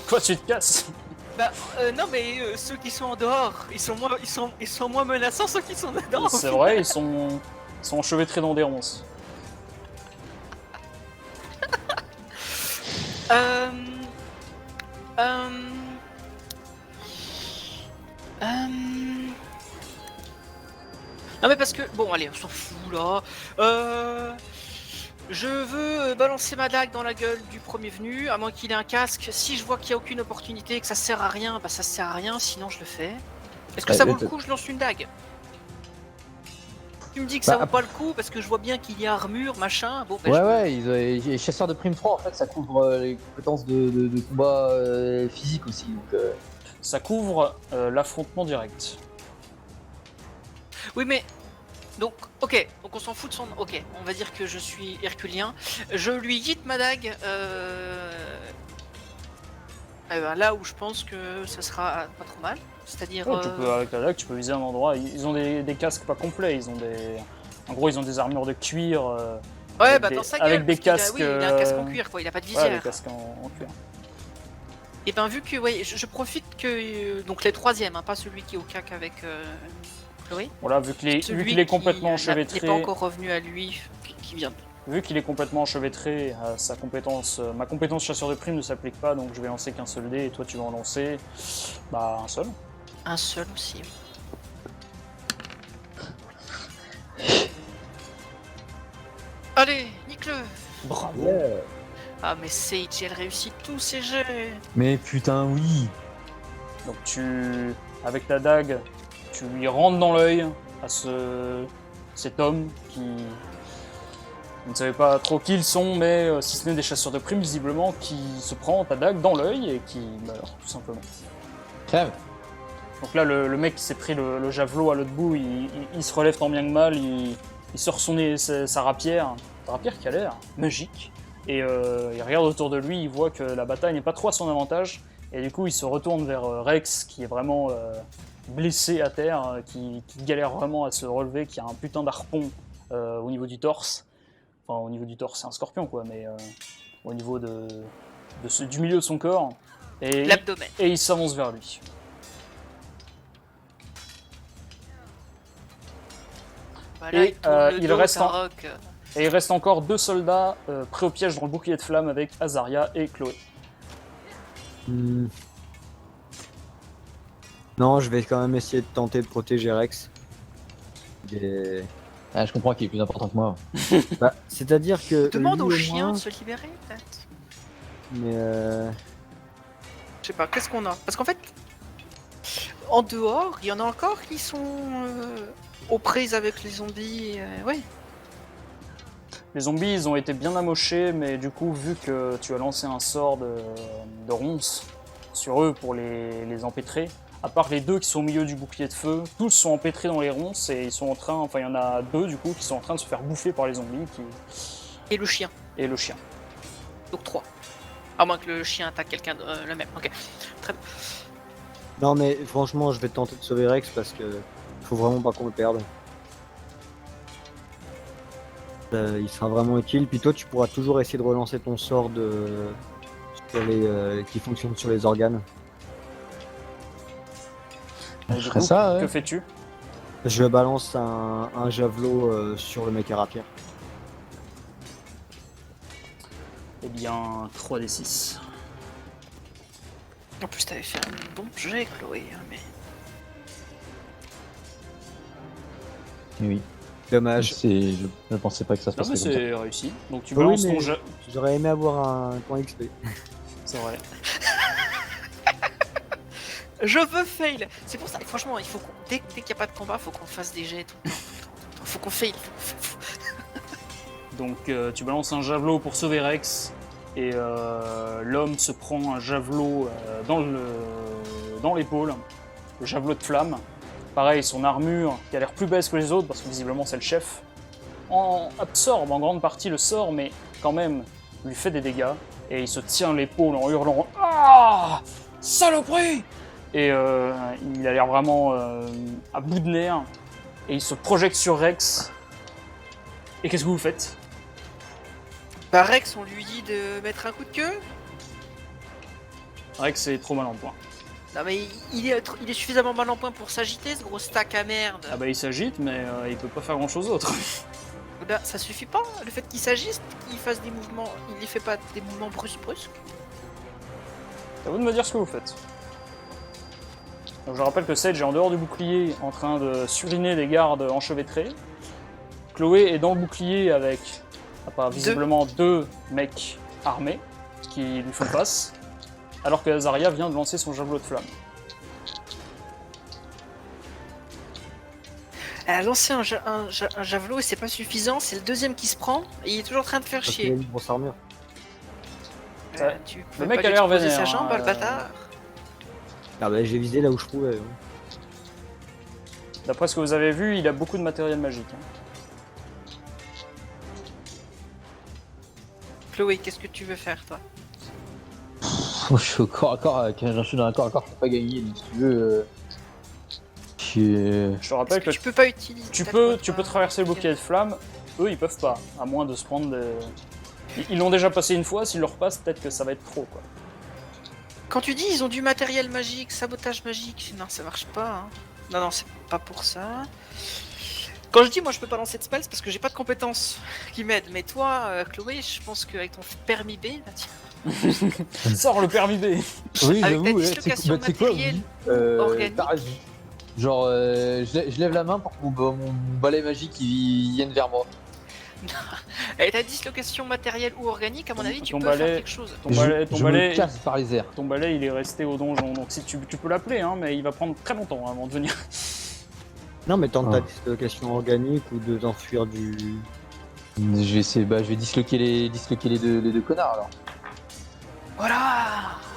Quoi, tu te casses? Bah, non, mais ceux qui sont en dehors, ils sont moins menaçants, ceux qui sont dedans. C'est vrai, ils sont enchevêtrés dans des ronces. Euh... Non mais parce que... Bon allez, on s'en fout là. Je veux balancer ma dague dans la gueule du premier venu, à moins qu'il ait un casque. Si je vois qu'il n'y a aucune opportunité et que ça sert à rien, bah ça sert à rien, sinon je le fais. Est-ce que ça vaut le coup, je lance une dague? Tu me dis que ça Bah, vaut pas le coup parce que je vois bien qu'il y a armure, machin. Bon, bah, Ouais, les chasseurs de primes 3, en fait, ça couvre les compétences de combat physique aussi. Donc, Ça couvre l'affrontement direct. Oui, mais donc, ok, donc on s'en fout de son. Ok, on va dire que je suis herculien. Je lui hit ma dague là où je pense que ça sera pas trop mal. C'est-à-dire. Ouais, tu peux, avec la dague, tu peux viser un endroit. Ils ont des casques pas complets. Ils ont des. En gros, ils ont des armures de cuir. Ouais, avec bah des- dans sa avec gueule. des parce qu'il casques, oui, il a un casque en cuir, quoi. Il a pas de Ouais, visière. des casques en cuir. Et ben vu que, ouais, je profite que donc les troisièmes, hein, pas celui qui est au cac avec Chloé. Voilà, vu qu'il est complètement qui enchevêtré. n'est pas encore revenu à lui, qui vient. Vu qu'il est complètement enchevêtré, ma compétence chasseur de primes ne s'applique pas, donc je vais lancer qu'un seul dé et toi tu vas en lancer un seul. Un seul aussi. Allez, nique-le. Bravo. Ah mais Sage, elle réussit tous ses jets. Mais putain, oui. Donc avec ta dague, tu lui rentres dans l'œil à cet homme qui vous ne savez pas trop qui ils sont, mais si ce n'est des chasseurs de primes visiblement, qui se prend ta dague dans l'œil et qui meurt tout simplement. Crève. Donc là, le mec qui s'est pris le javelot à l'autre bout, il se relève tant bien que mal, il sort sa rapière qui a l'air magique, et il regarde autour de lui, il voit que la bataille n'est pas trop à son avantage, et du coup il se retourne vers Rex, qui est vraiment blessé à terre, qui galère vraiment à se relever, qui a un putain d'harpon au niveau du torse. Enfin, au niveau du torse, c'est un scorpion quoi, mais au niveau du milieu de son corps, et L'abdomen. il s'avance vers lui. Voilà, Et, tourne le il dos, reste en- Tarok. Et il reste encore 2 soldats prêts au piège dans le bouclier de flamme avec Azaria et Chloé. Hmm. Non, je vais quand même essayer de tenter de protéger Rex. Et- Ah, je comprends qu'il est plus important que moi. Bah, c'est-à-dire que. Demande lui, aux au chiens moins, de se libérer, peut-être. Mais Je sais pas, qu'est-ce qu'on a? Parce qu'en fait, en dehors, il y en a encore qui sont aux prises avec les zombies. Ouais. Les zombies, ils ont été bien amochés, mais du coup, vu que tu as lancé un sort de ronces sur eux pour les empêtrer, à part les 2 qui sont au milieu du bouclier de feu, tous sont empêtrés dans les ronces et ils sont en train, enfin il y en a 2 du coup qui sont en train de se faire bouffer par les zombies Et le chien. et le chien. Donc 3. À moins que le chien attaque quelqu'un de le même. Ok. Très bien. Non mais franchement, je vais tenter de sauver Rex parce que faut vraiment pas qu'on le perde. Il sera vraiment utile. Puis toi, tu pourras toujours essayer de relancer ton sort sur qui fonctionne sur les organes. Et Je du ferais coup, ça, que ouais. fais-tu? Je balance un javelot sur le mec à rapière. Eh bien, 3d6. En plus, t'avais fait un bon jet, Chloé. Hein, mais... Oui. Dommage. Je ne pensais pas que ça se Non, mais passerait comme ça. c'est réussi. Donc tu Oui, balances mais ton jet. j'aurais aimé avoir un point XP. C'est vrai. Je veux fail. C'est pour ça, franchement, il faut dès qu'il n'y a pas de combat, faut qu'on fasse des jets tout le temps. Faut qu'on fail. Donc tu balances un javelot pour sauver Rex. Et l'homme se prend un javelot dans l'épaule. Le javelot de flamme. Pareil, son armure, qui a l'air plus baisse que les autres, parce que visiblement c'est le chef, absorbe en grande partie le sort, mais quand même lui fait des dégâts. Et il se tient l'épaule en hurlant « Ah, saloperie !» Et il a l'air vraiment à bout de nerfs. Et il se projette sur Rex. Et qu'est-ce que vous faites? Bah Rex, on lui dit de mettre un coup de queue. Rex est trop mal en point. Non mais il est suffisamment mal en point pour s'agiter, ce gros stack à merde. Ah bah il s'agite, mais il peut pas faire grand-chose d'autre. Là, ça suffit pas, le fait qu'il s'agisse, qu'il fasse des mouvements, il ne fait pas des mouvements brusques. C'est à vous de me dire ce que vous faites. Donc je rappelle que Sage est en dehors du bouclier en train de suriner des gardes enchevêtrés. Chloé est dans le bouclier avec visiblement deux mecs armés qui lui font face. Alors que Azaria vient de lancer son javelot de flamme. Lancer un javelot et c'est pas suffisant, c'est le deuxième qui se prend et il est toujours en train de faire Parce qu'il a chier. une grosse armure. Tu Le peux mec pas a l'air lui exposer vénère, sa jambe, hein, le bâtard. Ah bah j'ai visé là où je pouvais. hein. D'après ce que vous avez vu, il a beaucoup de matériel magique. Hein. Chloé, qu'est-ce que tu veux faire toi? Je suis au corps à corps avec un chien dans un corps à corps, c'est pas gagné. Donc, si tu veux. Je te rappelle que Tu peux pas utiliser. tu ta peux quota. traverser le bouclier de flamme. Eux, ils peuvent pas, à moins de se prendre des... Ils l'ont déjà passé une fois, s'ils le repassent, peut-être que ça va être trop, quoi. Quand tu dis ils ont du matériel magique, sabotage magique, non ça marche pas. Hein. Non, c'est pas pour ça. Quand je dis moi je peux pas lancer de spell, c'est parce que j'ai pas de compétences qui m'aident. Mais toi, Chloé, je pense qu'avec ton permis B, là, tiens, Sors le permis B. Oui, avec ta j'avoue, dislocation c'est quoi, matérielle oui, organique. t'as raison. Genre, je lève la main pour que mon balai magique il vienne vers moi. Avec ta dislocation matérielle ou organique, à mon avis, tu ton peux balai- faire quelque chose. Ton balai, Je me casse par les airs. ton balai, il est resté au donjon, donc si tu peux l'appeler, hein, mais il va prendre très longtemps avant de venir. Non mais tente Ah. ta dislocation organique ou de t'enfuir du... Je vais essayer, je vais disloquer les deux connards alors. Voilà.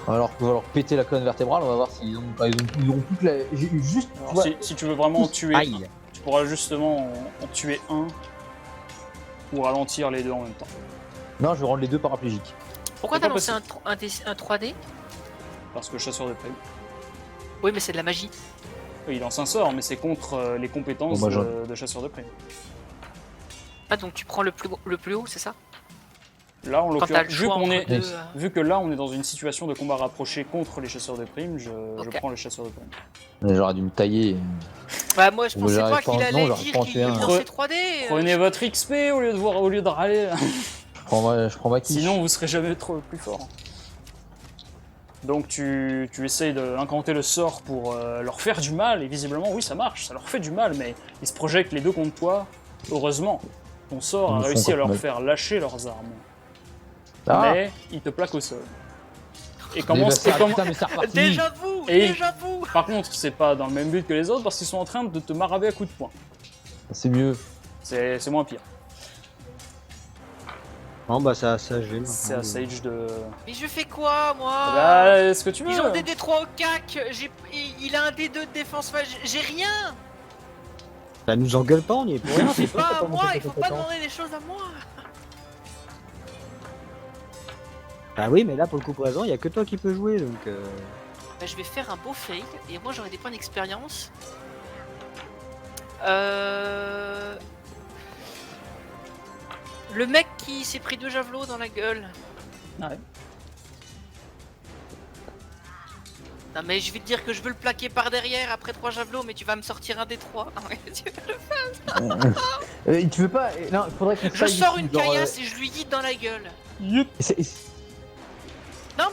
Alors on va leur péter la colonne vertébrale, on va voir s'ils ont, ils ont toute la. Juste. tu Alors, vois, si tu veux vraiment en tuer, Aïe. tu pourras justement en tuer un ou ralentir les deux en même temps. Non, je vais rendre les deux paraplégiques. Pourquoi C'est t'as pas lancé un 3D? Parce que chasseur de primes. Oui, mais c'est de la magie. Oui, il lance un sort, mais c'est contre les compétences Bon, bah, de chasseur de primes. Ah, donc tu prends le plus haut, c'est ça? Là, en Quand t'as l'occurrence, le choix entre deux. vu que là, on est dans une situation de combat rapproché contre les chasseurs de primes, je Ok. prends les chasseurs de primes. J'aurais dû me tailler. Bah, moi je Bon, pensais j'arrive pas pas qu'il en- allait non, j'arrive dire pas en qu'il tuer un. lançait 3D. Prenez votre XP au lieu de râler. Je prends ma quiche. Sinon, vous serez jamais trop plus fort. Donc, tu essayes d'incanter le sort pour leur faire du mal, et visiblement, oui, ça marche, ça leur fait du mal, mais ils se projettent les deux contre toi. Heureusement, ton sort Ils a me font réussi à leur contre- faire lâcher leurs armes. Ah, Mais ils te plaquent au sol. Et mais comment, bah, et comment- putain, mais c'est reparti. Déjà vous, Et- déjà vous. Par contre, c'est pas dans le même but que les autres parce qu'ils sont en train de te maraver à coups de poing. C'est mieux. C'est moins pire. Non bah ça gêne. C'est à Sage de. Mais je fais quoi moi? Bah, ce que tu veux. Ils ont des D3 au cac, il a un D2 de défense, j'ai rien. Ça nous engueule pas, on y est pour rien. C'est pas à moi, il faut pas demander des choses à moi. Bah oui mais là pour le coup présent, il y a que toi qui peux jouer donc... bah, je vais faire un beau fail et moi j'aurai des points d'expérience. Le mec qui s'est pris 2 javelots dans la gueule. Ouais. Non mais je vais te dire que je veux le plaquer par derrière après 3 javelots, mais tu vas me sortir un des 3. Tu veux pas non, il faudrait qu'on Je fasse sors ici, une genre, caillasse et je lui guide dans la gueule. Non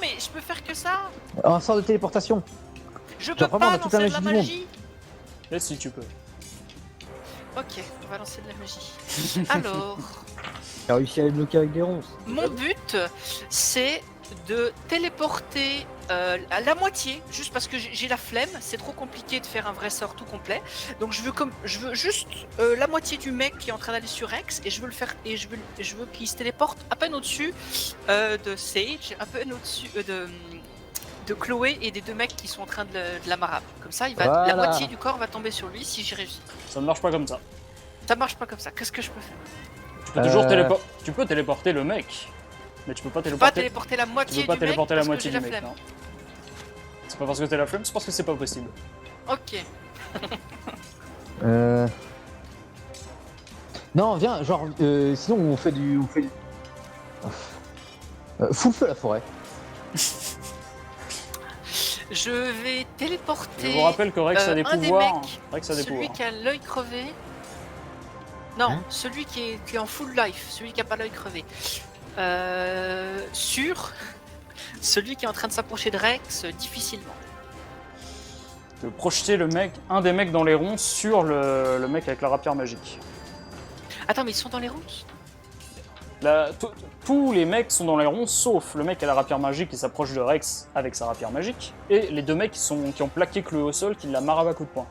mais je peux faire que ça. Un sort de téléportation. Je peux Genre, vraiment, on pas a toute la lancer de la magie du monde. magie. Et si tu peux. Ok, on va lancer de la magie. Alors, T'as réussi à les bloquer avec des ronces. mon but, c'est de téléporter à la moitié, juste parce que j'ai la flemme, c'est trop compliqué de faire un vrai sort tout complet. Donc je veux juste la moitié du mec qui est en train d'aller sur Rex et je veux le faire et je veux qu'il se téléporte à peine au-dessus de Sage, à peine au-dessus de Chloé et des 2 mecs qui sont en train de la marab. Comme ça, la Voilà. moitié du corps va tomber sur lui si j'ai réussi. Ça ne marche pas comme ça. Ça marche pas comme ça. Qu'est-ce que je peux faire? Tu peux toujours tu peux téléporter le mec, mais tu peux pas Je peux pas téléporter. téléporter la Tu moitié peux pas du mec téléporter la parce que moitié j'ai du la mec, flemme. non. C'est pas parce que t'as la flemme, c'est parce que c'est pas possible. Ok. Non, viens, genre sinon on fait du full feu la forêt. Je vais téléporter. Je vous rappelle que Rex a des un des pouvoirs. mecs, Rex a des celui pouvoirs. qui a l'œil crevé. Non, Hein celui qui est en full life, celui qui a pas l'œil crevé. Sur celui qui est en train de s'approcher de Rex difficilement. De projeter un des mecs dans les ronces sur le mec avec la rapière magique. Attends, mais ils sont dans les ronces? Tous les mecs sont dans les ronces, sauf le mec à la rapière magique qui s'approche de Rex avec sa rapière magique, et les 2 mecs qui ont plaqué Chloé au sol, qui la marave à coups de poing.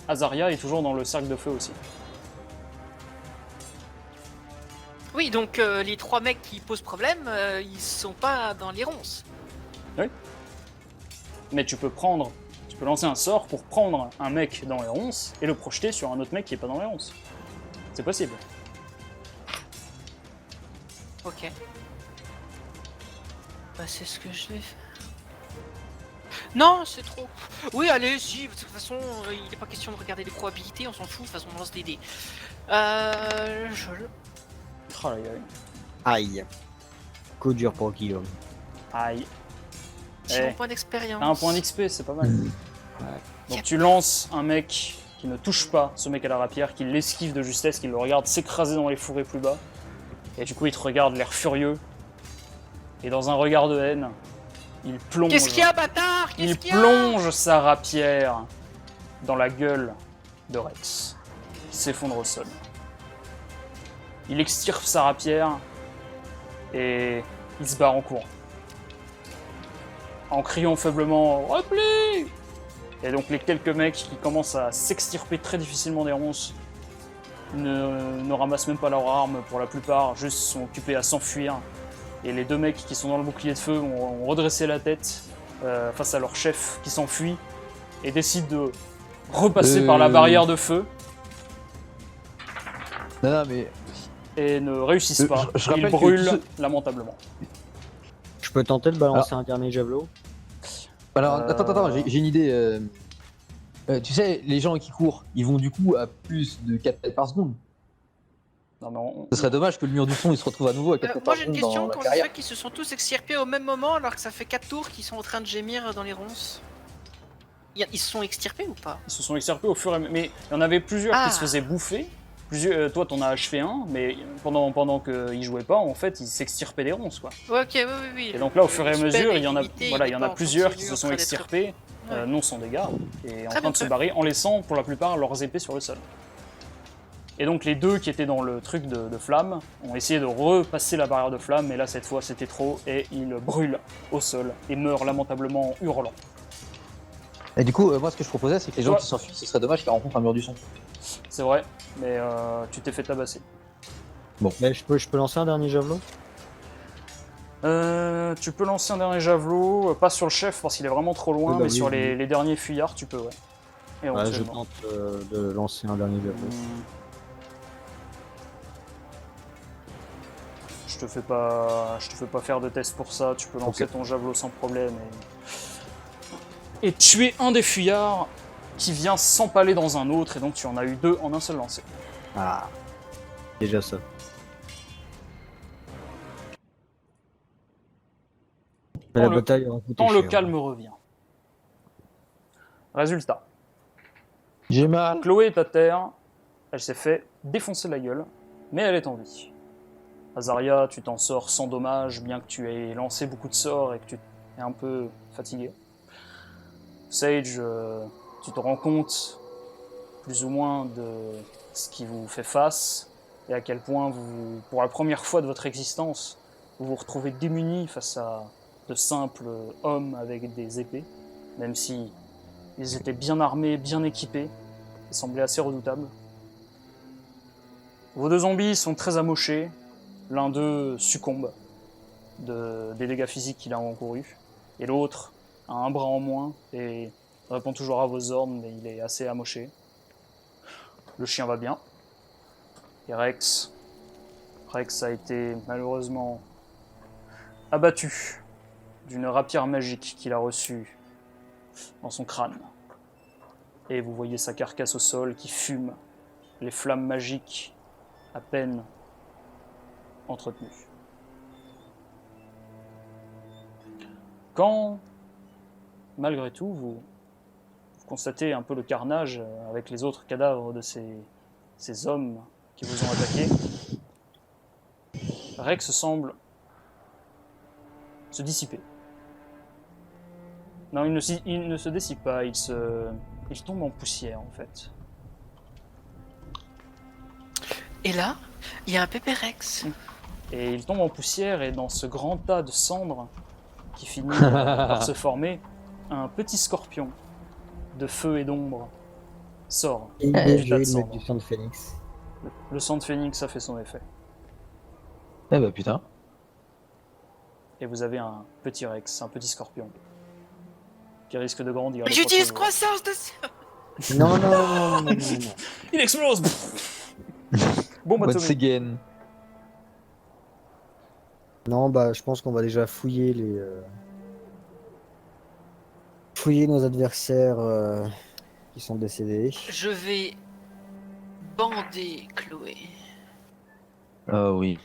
Azaria est toujours dans le cercle de feu aussi. Oui, donc les 3 mecs qui posent problème, ils sont pas dans les ronces. Mais tu peux lancer un sort pour prendre un mec dans les ronces et le projeter sur un autre mec qui est pas dans les ronces. C'est possible. Ok. Bah c'est ce que je vais faire. Non, c'est trop. Oui, allez, si, de toute façon, il n'est pas question de regarder les probabilités, on s'en fout, de toute façon, on lance des dés. Oh là là. Aïe. Coup dur pour Guillaume. Aïe. J'ai Eh, mon point d'expérience. T'as un point d'XP, c'est pas mal. Ouais. Donc tu lances un mec qui ne touche pas ce mec à la rapière, qui l'esquive de justesse, qui le regarde s'écraser dans les fourrés plus bas. Et du coup il te regarde l'air furieux. Et dans un regard de haine, il plonge. Qu'est-ce qu'il y a, bâtard? Qu'est-ce Il qu'il y a? plonge sa rapière dans la gueule de Rex, qui s'effondre au sol. Il extirpe sa rapière et il se barre en courant. En criant faiblement « Repli !» Et donc les quelques mecs qui commencent à s'extirper très difficilement des ronces ne ramassent même pas leurs armes pour la plupart, juste sont occupés à s'enfuir. Et les 2 mecs qui sont dans le bouclier de feu ont redressé la tête face à leur chef qui s'enfuit et décident de repasser par la barrière de feu Non, mais et ne réussissent pas. je Ils rappelle que brûlent tous lamentablement. Je peux tenter de balancer un dernier javelot. alors attends, j'ai une idée. Tu sais, les gens qui courent, ils vont du coup à plus de 4 mètres par seconde. Non, mais Ce serait dommage que le mur du son il se retrouve à nouveau à 4 mètres Moi par j'ai une seconde question, dans la quand je carrière. sais qu'ils se sont tous extirpés au même moment alors que ça fait 4 tours qu'ils sont en train de gémir dans les ronces. Ils se sont extirpés ou pas? Ils se sont extirpés au fur et à mesure. Mais il y en avait plusieurs Ah. qui se faisaient bouffer. Toi, t'en as achevé un, mais pendant qu'ils jouaient pas, en fait, ils s'extirpaient des ronces, quoi. Ouais, ok, oui. Et donc là, au fur et à Le mesure, spell il y en a, est limité, voilà, il il y est en a pas en plusieurs continu qui se en sont train d'être- extirpés, Ouais. non sans dégâts, et en Très train de se bien. barrer, en laissant pour la plupart leurs épées sur le sol. Et donc les 2 qui étaient dans le truc de flamme ont essayé de repasser la barrière de flamme, mais là cette fois c'était trop, et ils brûlent au sol et meurent lamentablement en hurlant. Et du coup, moi ce que je proposais, c'est que les gens Toi- qui s'enfuient, ce serait dommage qu'ils rencontrent un mur du son. C'est vrai, mais tu t'es fait tabasser. Mais je peux lancer un dernier javelot. Tu peux lancer un dernier javelot, pas sur le chef parce qu'il est vraiment trop loin, Oui, bah mais oui, sur oui. les derniers fuyards tu peux, ouais. Et Ouais, je éventuellement. tente de lancer un dernier javelot. Je je te fais pas faire de test pour ça. Tu peux lancer ton javelot sans problème et tuer un des fuyards qui vient s'empaler dans un autre, et donc tu en as eu 2 en un seul lancer. Ah, déjà ça. Mais la bataille aura coûté Quand le cher. calme revient. Résultat. J'ai mal. Chloé est à terre, elle s'est fait défoncer la gueule, mais elle est en vie. Azaria, tu t'en sors sans dommage, bien que tu aies lancé beaucoup de sorts et que tu es un peu fatigué. Sage, tu te rends compte plus ou moins de ce qui vous fait face et à quel point vous, pour la première fois de votre existence, vous vous retrouvez démunis face à de simples hommes avec des épées, même si ils étaient bien armés, bien équipés, ils semblaient assez redoutables. Vos 2 zombies sont très amochés, l'un d'eux succombe des dégâts physiques qu'il a encourus, et l'autre a un bras en moins et répond toujours à vos ordres, mais il est assez amoché. Le chien va bien. Et Rex a été malheureusement abattu d'une rapière magique qu'il a reçue dans son crâne. Et vous voyez sa carcasse au sol qui fume, les flammes magiques à peine entretenues. Quand, malgré tout, vous constatez un peu le carnage avec les autres cadavres de ces hommes qui vous ont attaqué, Rex semble se dissiper. Non, il ne se dissipe pas, il tombe en poussière en fait. Et là, il y a un Pépérex. Et il tombe en poussière, et dans ce grand tas de cendres qui finit par se former, un petit scorpion de feu et d'ombre sort Et du tas de de mettre cendres. du sang de phénix. Le sang de phénix a fait son effet. Eh bah putain. Et vous avez un petit Rex, un petit scorpion, qui risque de grandir. les J'utilise prochains jours. croissance de... Non, non, non, non, non, non, non. Il explose. Bombe Once atomique. again. Non, bah, je pense qu'on va déjà fouiller fouiller nos adversaires qui sont décédés. Je vais bander Chloé. Ah oui.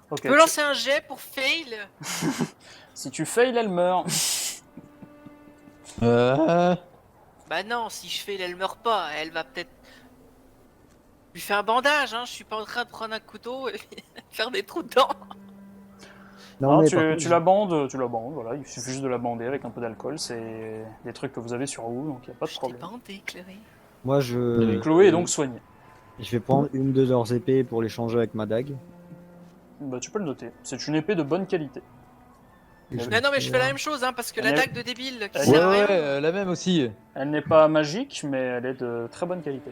Ok, Je peux lancer un jet pour fail? si tu fail, elle meurt. Bah non, si je fail, elle meurt pas. Elle va peut-être... lui faire un bandage, hein. Je suis pas en train de prendre un couteau et faire des trous dedans. Non, mais tu, par contre, tu la bandes, voilà, il suffit juste de la bander avec un peu d'alcool, c'est des trucs que vous avez sur vous, donc il n'y a pas de Je t'ai problème. bandé, Chloé. moi, Chloé est donc soignée. je vais prendre une de leurs épées pour l'échanger avec ma dague. Bah, tu peux le noter, c'est une épée de bonne qualité. Et je Non, vais non, mais je fais la faire- même chose, hein, parce que Elle la est- dague de débile qui elle Ouais, sert à ouais, rien. la même aussi. Elle n'est pas magique, mais elle est de très bonne qualité.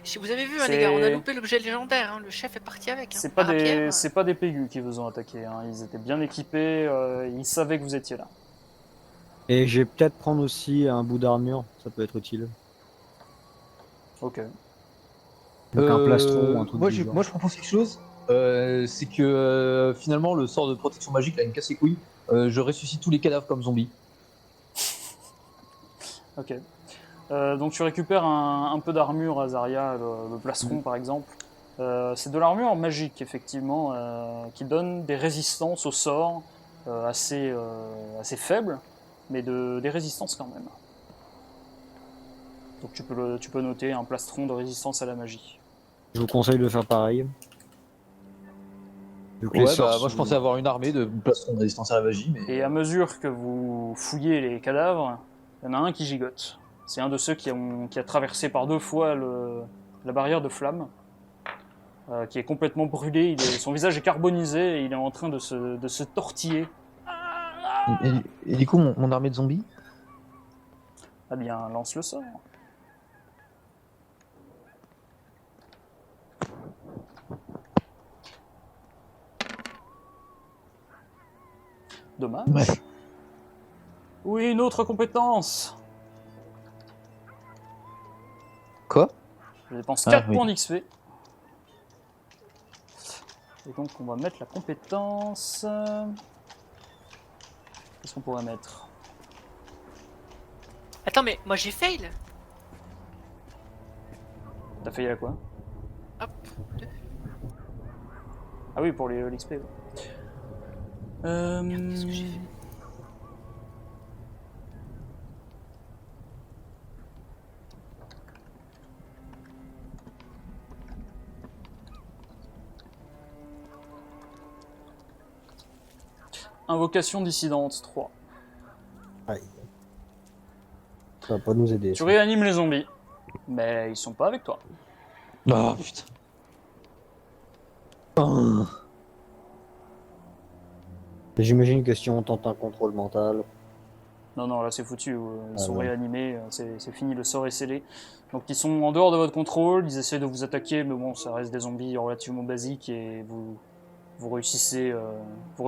Si vous avez vu, hein, C'est- les gars, on a loupé l'objet légendaire. Hein. Le chef est parti avec. Hein. C'est pas, Rapière. c'est pas des pégus qui vous ont attaqué, hein. Ils étaient bien équipés, ils savaient que vous étiez là. Et je vais peut-être prendre aussi un bout d'armure, ça peut être utile. Ok. Donc un plastron ou un truc moi, du genre. moi, je propose quelque chose. C'est que finalement, le sort de protection magique, là, il me casse les couilles. Je ressuscite tous les cadavres comme zombies. Ok. Donc tu récupères un peu d'armure, Azaria, le plastron par exemple. C'est de l'armure magique, effectivement, qui donne des résistances au sort assez faibles, mais des résistances quand même. Donc tu peux noter un plastron de résistance à la magie. Je vous conseille de faire pareil. Vu que Ouais, les sorts bah, moi, je sont- pensais avoir une armée de plastrons de résistance à la magie, mais. Et à mesure que vous fouillez les cadavres, il y en a un qui gigote. C'est un de ceux qui a traversé par 2 fois la barrière de flamme, qui est complètement brûlé. Son visage est carbonisé et il est en train de se tortiller. Et du coup, mon armée de zombies. Ah bien, lance le sort. Dommage. Ouais. Oui, une autre compétence. Quoi? Je dépense Ah, 4 oui. points d'XP. Et donc on va mettre la compétence. Qu'est-ce qu'on pourrait mettre? Attends, mais moi j'ai fail. T'as failli à quoi? Hop. Ah oui, pour l'XP. Ouais. Qu'est-ce que j'ai fait? Invocation dissidente 3. Aïe. Ça va pas nous aider. Tu ça. réanimes les zombies, mais ils sont pas avec toi. Ah putain. Oh. J'imagine que si on tente un contrôle mental. Non, non, là c'est foutu. Ils sont ouais. réanimés, c'est fini, le sort est scellé. Donc ils sont en dehors de votre contrôle, ils essaient de vous attaquer, mais bon, ça reste des zombies relativement basiques et vous réussissez, vous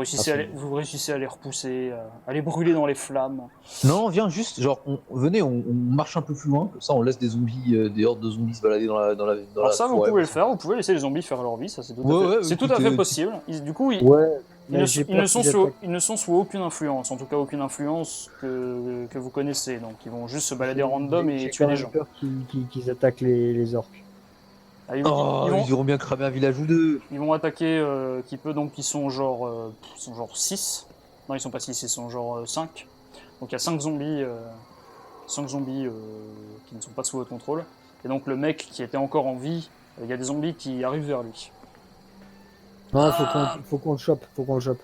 réussissez à les repousser, à les brûler dans les flammes. Non, viens juste, genre, venez, on marche un peu plus loin, comme ça on laisse des zombies, des hordes de zombies se balader dans la Alors ça, vous forêt. pouvez le faire, vous pouvez laisser les zombies faire leur vie, ça c'est tout, c'est tout à écoute, fait possible. Du coup, Ouais. ils Mais j'ai peur qu'ils attaquent. ils ne sont sous aucune influence, en tout cas aucune influence que vous connaissez, donc ils vont juste se balader random et J'ai tuer quand des même gens. peur qu'ils attaquent les orques. Ah, ils Oh, vont- ils auront bien cramé un village ou deux. Ils vont attaquer ils sont genre 6. Non, ils sont pas 6, ils sont genre 5. Donc il y a 5 zombies, 5 zombies qui ne sont pas sous votre contrôle. Et donc le mec qui était encore en vie, il y a des zombies qui arrivent vers lui. Non, Ah. faut qu'on le chope, faut qu'on le chope.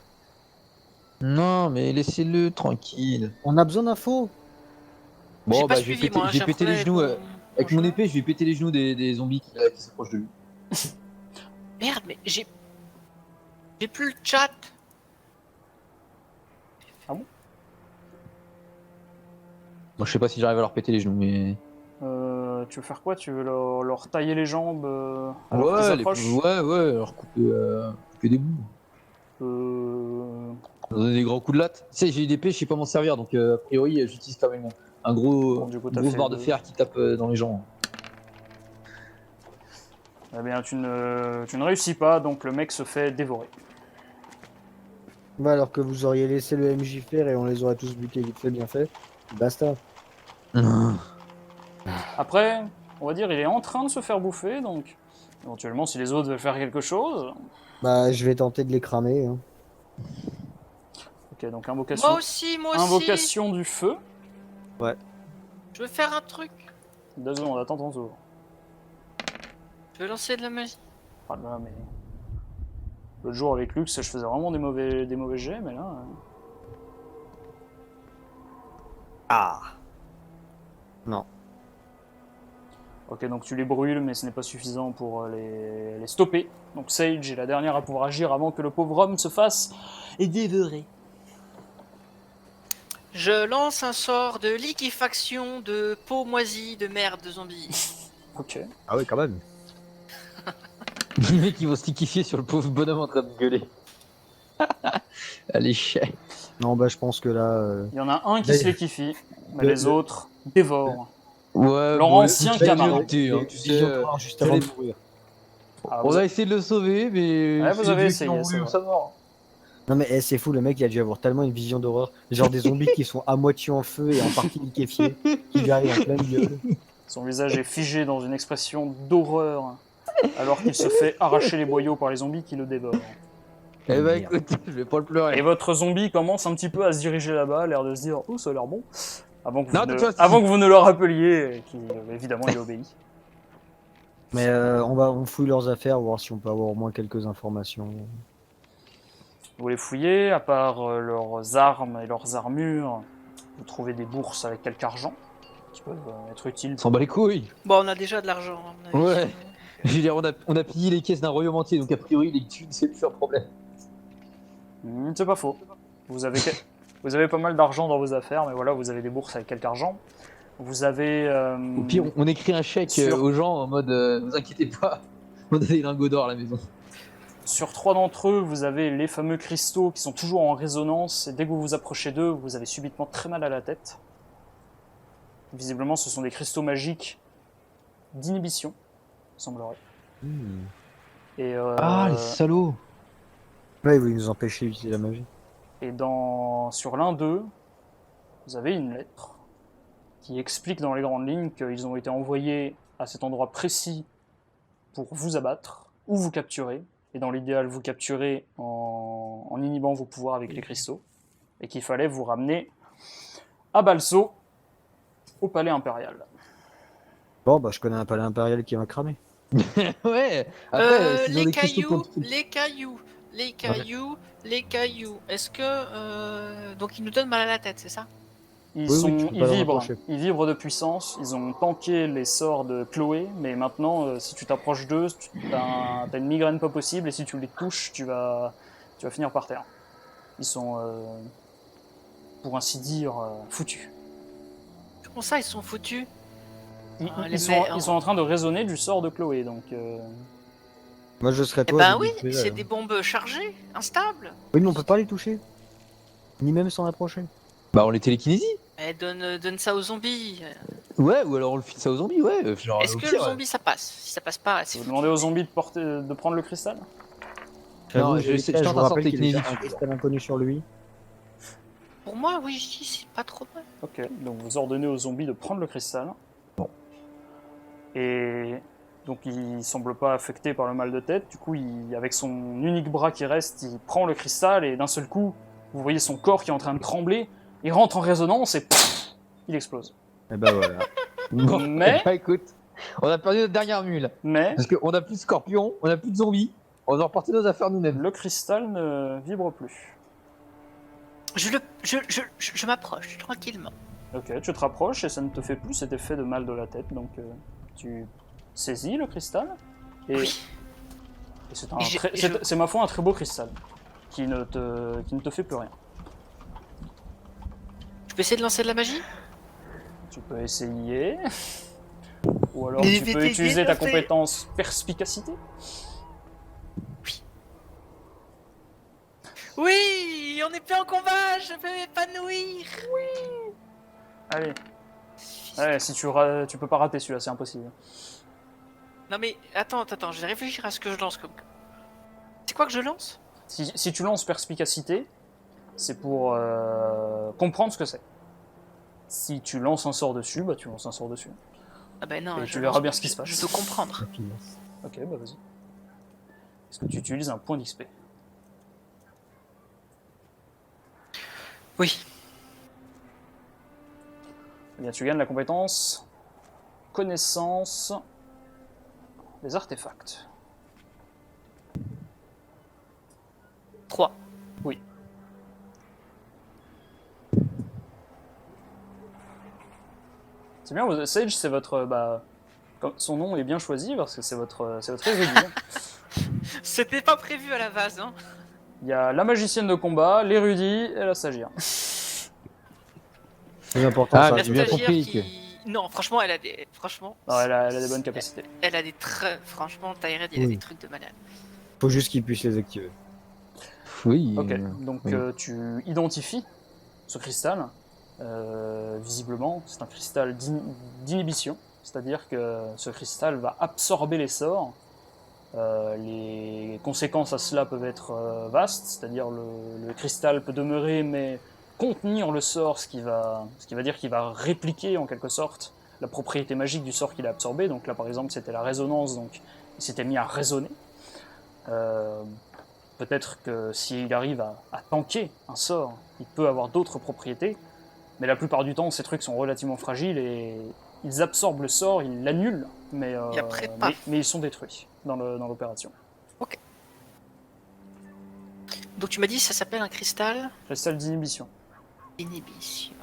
Non, mais laissez-le tranquille. On a besoin d'infos. Bon, J'ai pas bah, je vais suivi péter, moi, je vais péter les genoux. Avec mon épée, je vais péter les genoux des zombies qui s'approchent de lui. Merde, mais j'ai plus le chat. Moi, je sais pas si j'arrive à leur péter les genoux, mais. Tu veux faire quoi? Tu veux leur tailler les jambes alors qu'ils Ouais, s'approchent ouais, leur couper des bouts. Leur donner des grands coups de latte. Tu sais, j'ai une épée, je sais pas m'en servir, donc a priori, j'utilise quand même un gros, Bon, du coup, une t'as grosse fait barre de le- fer qui tape dans les jambes. Eh bien, tu ne réussis pas, donc le mec se fait dévorer. Bah, alors que vous auriez laissé le MJ faire et on les aurait tous butés vite fait, bien fait. Basta. Après, on va dire, il est en train de se faire bouffer, donc éventuellement, si les autres veulent faire quelque chose. Bah, je vais tenter de les cramer. Hein. Ok, donc Moi aussi. invocation du feu. Je veux faire un truc. 2 secondes, attends ton tour. Je veux lancer de la magie. Ah là, mais l'autre jour avec Lux, je faisais vraiment des mauvais jets, mais là. Ah. Non. Ok, donc tu les brûles, mais ce n'est pas suffisant pour les stopper. Donc Sage est la dernière à pouvoir agir avant que le pauvre homme se fasse dévorer. Je lance un sort de liquéfaction de peau moisie de merde de zombies. Ok. Ah oui, quand même. Les mecs, ils vont se liquifier sur le pauvre bonhomme en train de gueuler. Allez, chien. Non, bah, je pense que là. Il y en a un qui Mais- se liquifie, mais le- les autres dévorent. Ouais, Leur ancien camarade. hein, tu sais, Vision de mort juste avant de mourir. Ah, on vous a avez- essayé de le sauver, mais. Ouais, vous c'est avez les vieux essayé, qui ont c'est voulu vrai. sa mort. Non, mais c'est fou, le mec, il a dû avoir tellement une vision d'horreur. Genre des zombies qui sont à moitié en feu et en partie liquéfiés, qui lui arrivent en pleine gueule. Son visage est figé dans une expression d'horreur, alors qu'il se fait arracher les boyaux par les zombies qui le dévorent. Eh bah Merde. écoute, je vais pas le pleurer. Et votre zombie commence un petit peu à se diriger là-bas, l'air de se dire « Oh, ça a l'air bon !» avant que Non, tu vois, avant que vous ne le rappeliez, et qui évidemment il obéit. Mais on fouille leurs affaires, voir si on peut avoir au moins quelques informations. Vous les fouillez, à part leurs armes et leurs armures, vous trouvez des bourses avec quelques argent qui peuvent être utiles. On s'en bat les couilles. Bon, on a déjà de l'argent. à mon avis. Ouais. Je veux dire, on a pillé les caisses d'un royaume entier, donc a priori, les thunes, c'est plus un problème. C'est pas faux. Vous avez pas mal d'argent dans vos affaires, mais voilà, vous avez des bourses avec quelques argent. Vous avez... Au pire, on écrit un chèque Sur- aux gens en mode vous inquiétez pas, on a des lingots d'or à la maison. Sur 3 d'entre eux, vous avez les fameux cristaux qui sont toujours en résonance, et dès que vous vous approchez d'eux, vous avez subitement très mal à la tête. Visiblement, ce sont des cristaux magiques d'inhibition, semblerait. Et Ah, les salauds. Ouais, vous nous empêchez d'utiliser la magie. Et sur l'un d'eux, vous avez une lettre qui explique dans les grandes lignes qu'ils ont été envoyés à cet endroit précis pour vous abattre ou vous capturer. Et dans l'idéal, vous capturer en inhibant vos pouvoirs avec les cristaux. Et qu'il fallait vous ramener à Balso, au palais impérial. Bon, bah, je connais un palais impérial qui va cramer. Ouais. Après, s'ils ont Les des cristaux cailloux, contre- les cailloux. Est-ce que donc ils nous donnent mal à la tête, c'est ça? Oui, oui, tu peux pas le rapprocher. Ils vibrent de puissance. Ils ont tanké les sorts de Chloé, mais maintenant, si tu t'approches d'eux, t'as une migraine pas possible, et si tu les touches, tu vas finir par terre. Ils sont, pour ainsi dire, foutus. Comment ça, ils sont foutus? Ah, Ils sont en train de raisonner du sort de Chloé, donc. Moi, je serais Eh toi. ben je oui, les tuerais, c'est hein. des bombes chargées, instables. Oui, mais on peut pas les toucher. Ni même s'en approcher. Bah, on les télékinésie. Eh, donne ça aux zombies. Ouais, ou alors on le file ça aux zombies, ouais. Genre, Est-ce au que pire, le zombie ça passe? Si ça passe pas, c'est Vous foutu. demandez aux zombies de prendre le cristal. J'avoue, Non, j'ai je je tente vous un sort rappelle qu'il télékinésie a un dessus. cristal inconnu sur lui. Pour moi, oui, je dis c'est pas trop mal. Ok, donc vous ordonnez aux zombies de prendre le cristal. Et donc il semble pas affecté par le mal de tête. Du coup, avec son unique bras qui reste, il prend le cristal et d'un seul coup, vous voyez son corps qui est en train de trembler. Il rentre en résonance et pff, il explose. Et bah voilà. Bon, Mais- bah, écoute, on a perdu notre dernière mule. Mais Parce qu'on a plus de scorpions, on a plus de zombies. On va repartir nos affaires nous-mêmes. le cristal ne vibre plus. Je m'approche tranquillement. Ok, tu te rapproches et ça ne te fait plus cet effet de mal de la tête. Donc tu saisis le cristal et, Oui. et c'est Et c'est ma foi un très beau cristal qui ne te fait plus rien. Je peux essayer de lancer de la magie? Tu peux essayer. Ou alors Mais tu je peux vais utiliser ta t'aider, compétence perspicacité. Oui, on n'est plus en combat, je peux m'épanouir. Allez. Ouais, si tu peux pas rater celui-là, c'est impossible. Non mais attends, je vais réfléchir à ce que je lance comme. C'est quoi que je lance? Si tu lances perspicacité, c'est pour comprendre ce que c'est. Si tu lances un sort dessus, bah tu lances un sort dessus. Ah ben non, Et je tu verras lance- bien ce qui se passe. Je dois comprendre. Ok, bah vas-y. Est-ce que tu utilises un point d'XP? Oui. Eh bien, tu gagnes la compétence connaissance des artefacts. 3. Oui. C'est bien, Sage, c'est votre. Son nom est bien choisi parce que c'est votre érudit. C'était pas prévu à la base, hein. Il y a la magicienne de combat, l'érudit et la stagiaire. C'est important Ah, ça. mais La j'ai bien stagiaire compris qui... Non, franchement, elle a des... Franchement... Non, elle a des bonnes capacités. Elle a des très... Franchement, Tyred, il a Oui. des trucs de malade. Faut juste qu'il puisse les activer. Oui. Ok, donc oui. tu identifies ce cristal. Visiblement, c'est un cristal d'inhibition, c'est-à-dire que ce cristal va absorber les sorts. Les conséquences à cela peuvent être vastes, c'est-à-dire le cristal peut demeurer mais contenir le sort, ce qui va dire qu'il va répliquer en quelque sorte la propriété magique du sort qu'il a absorbé. Donc là par exemple c'était la résonance, donc il s'était mis à résonner. Peut-être que s'il arrive à tanker un sort, il peut avoir d'autres propriétés, mais la plupart du temps ces trucs sont relativement fragiles et ils absorbent le sort, ils l'annulent, mais Et après, paf. ils sont détruits dans l'opération. Donc tu m'as dit ça s'appelle un cristal Cristal d'inhibition. d'inhibition.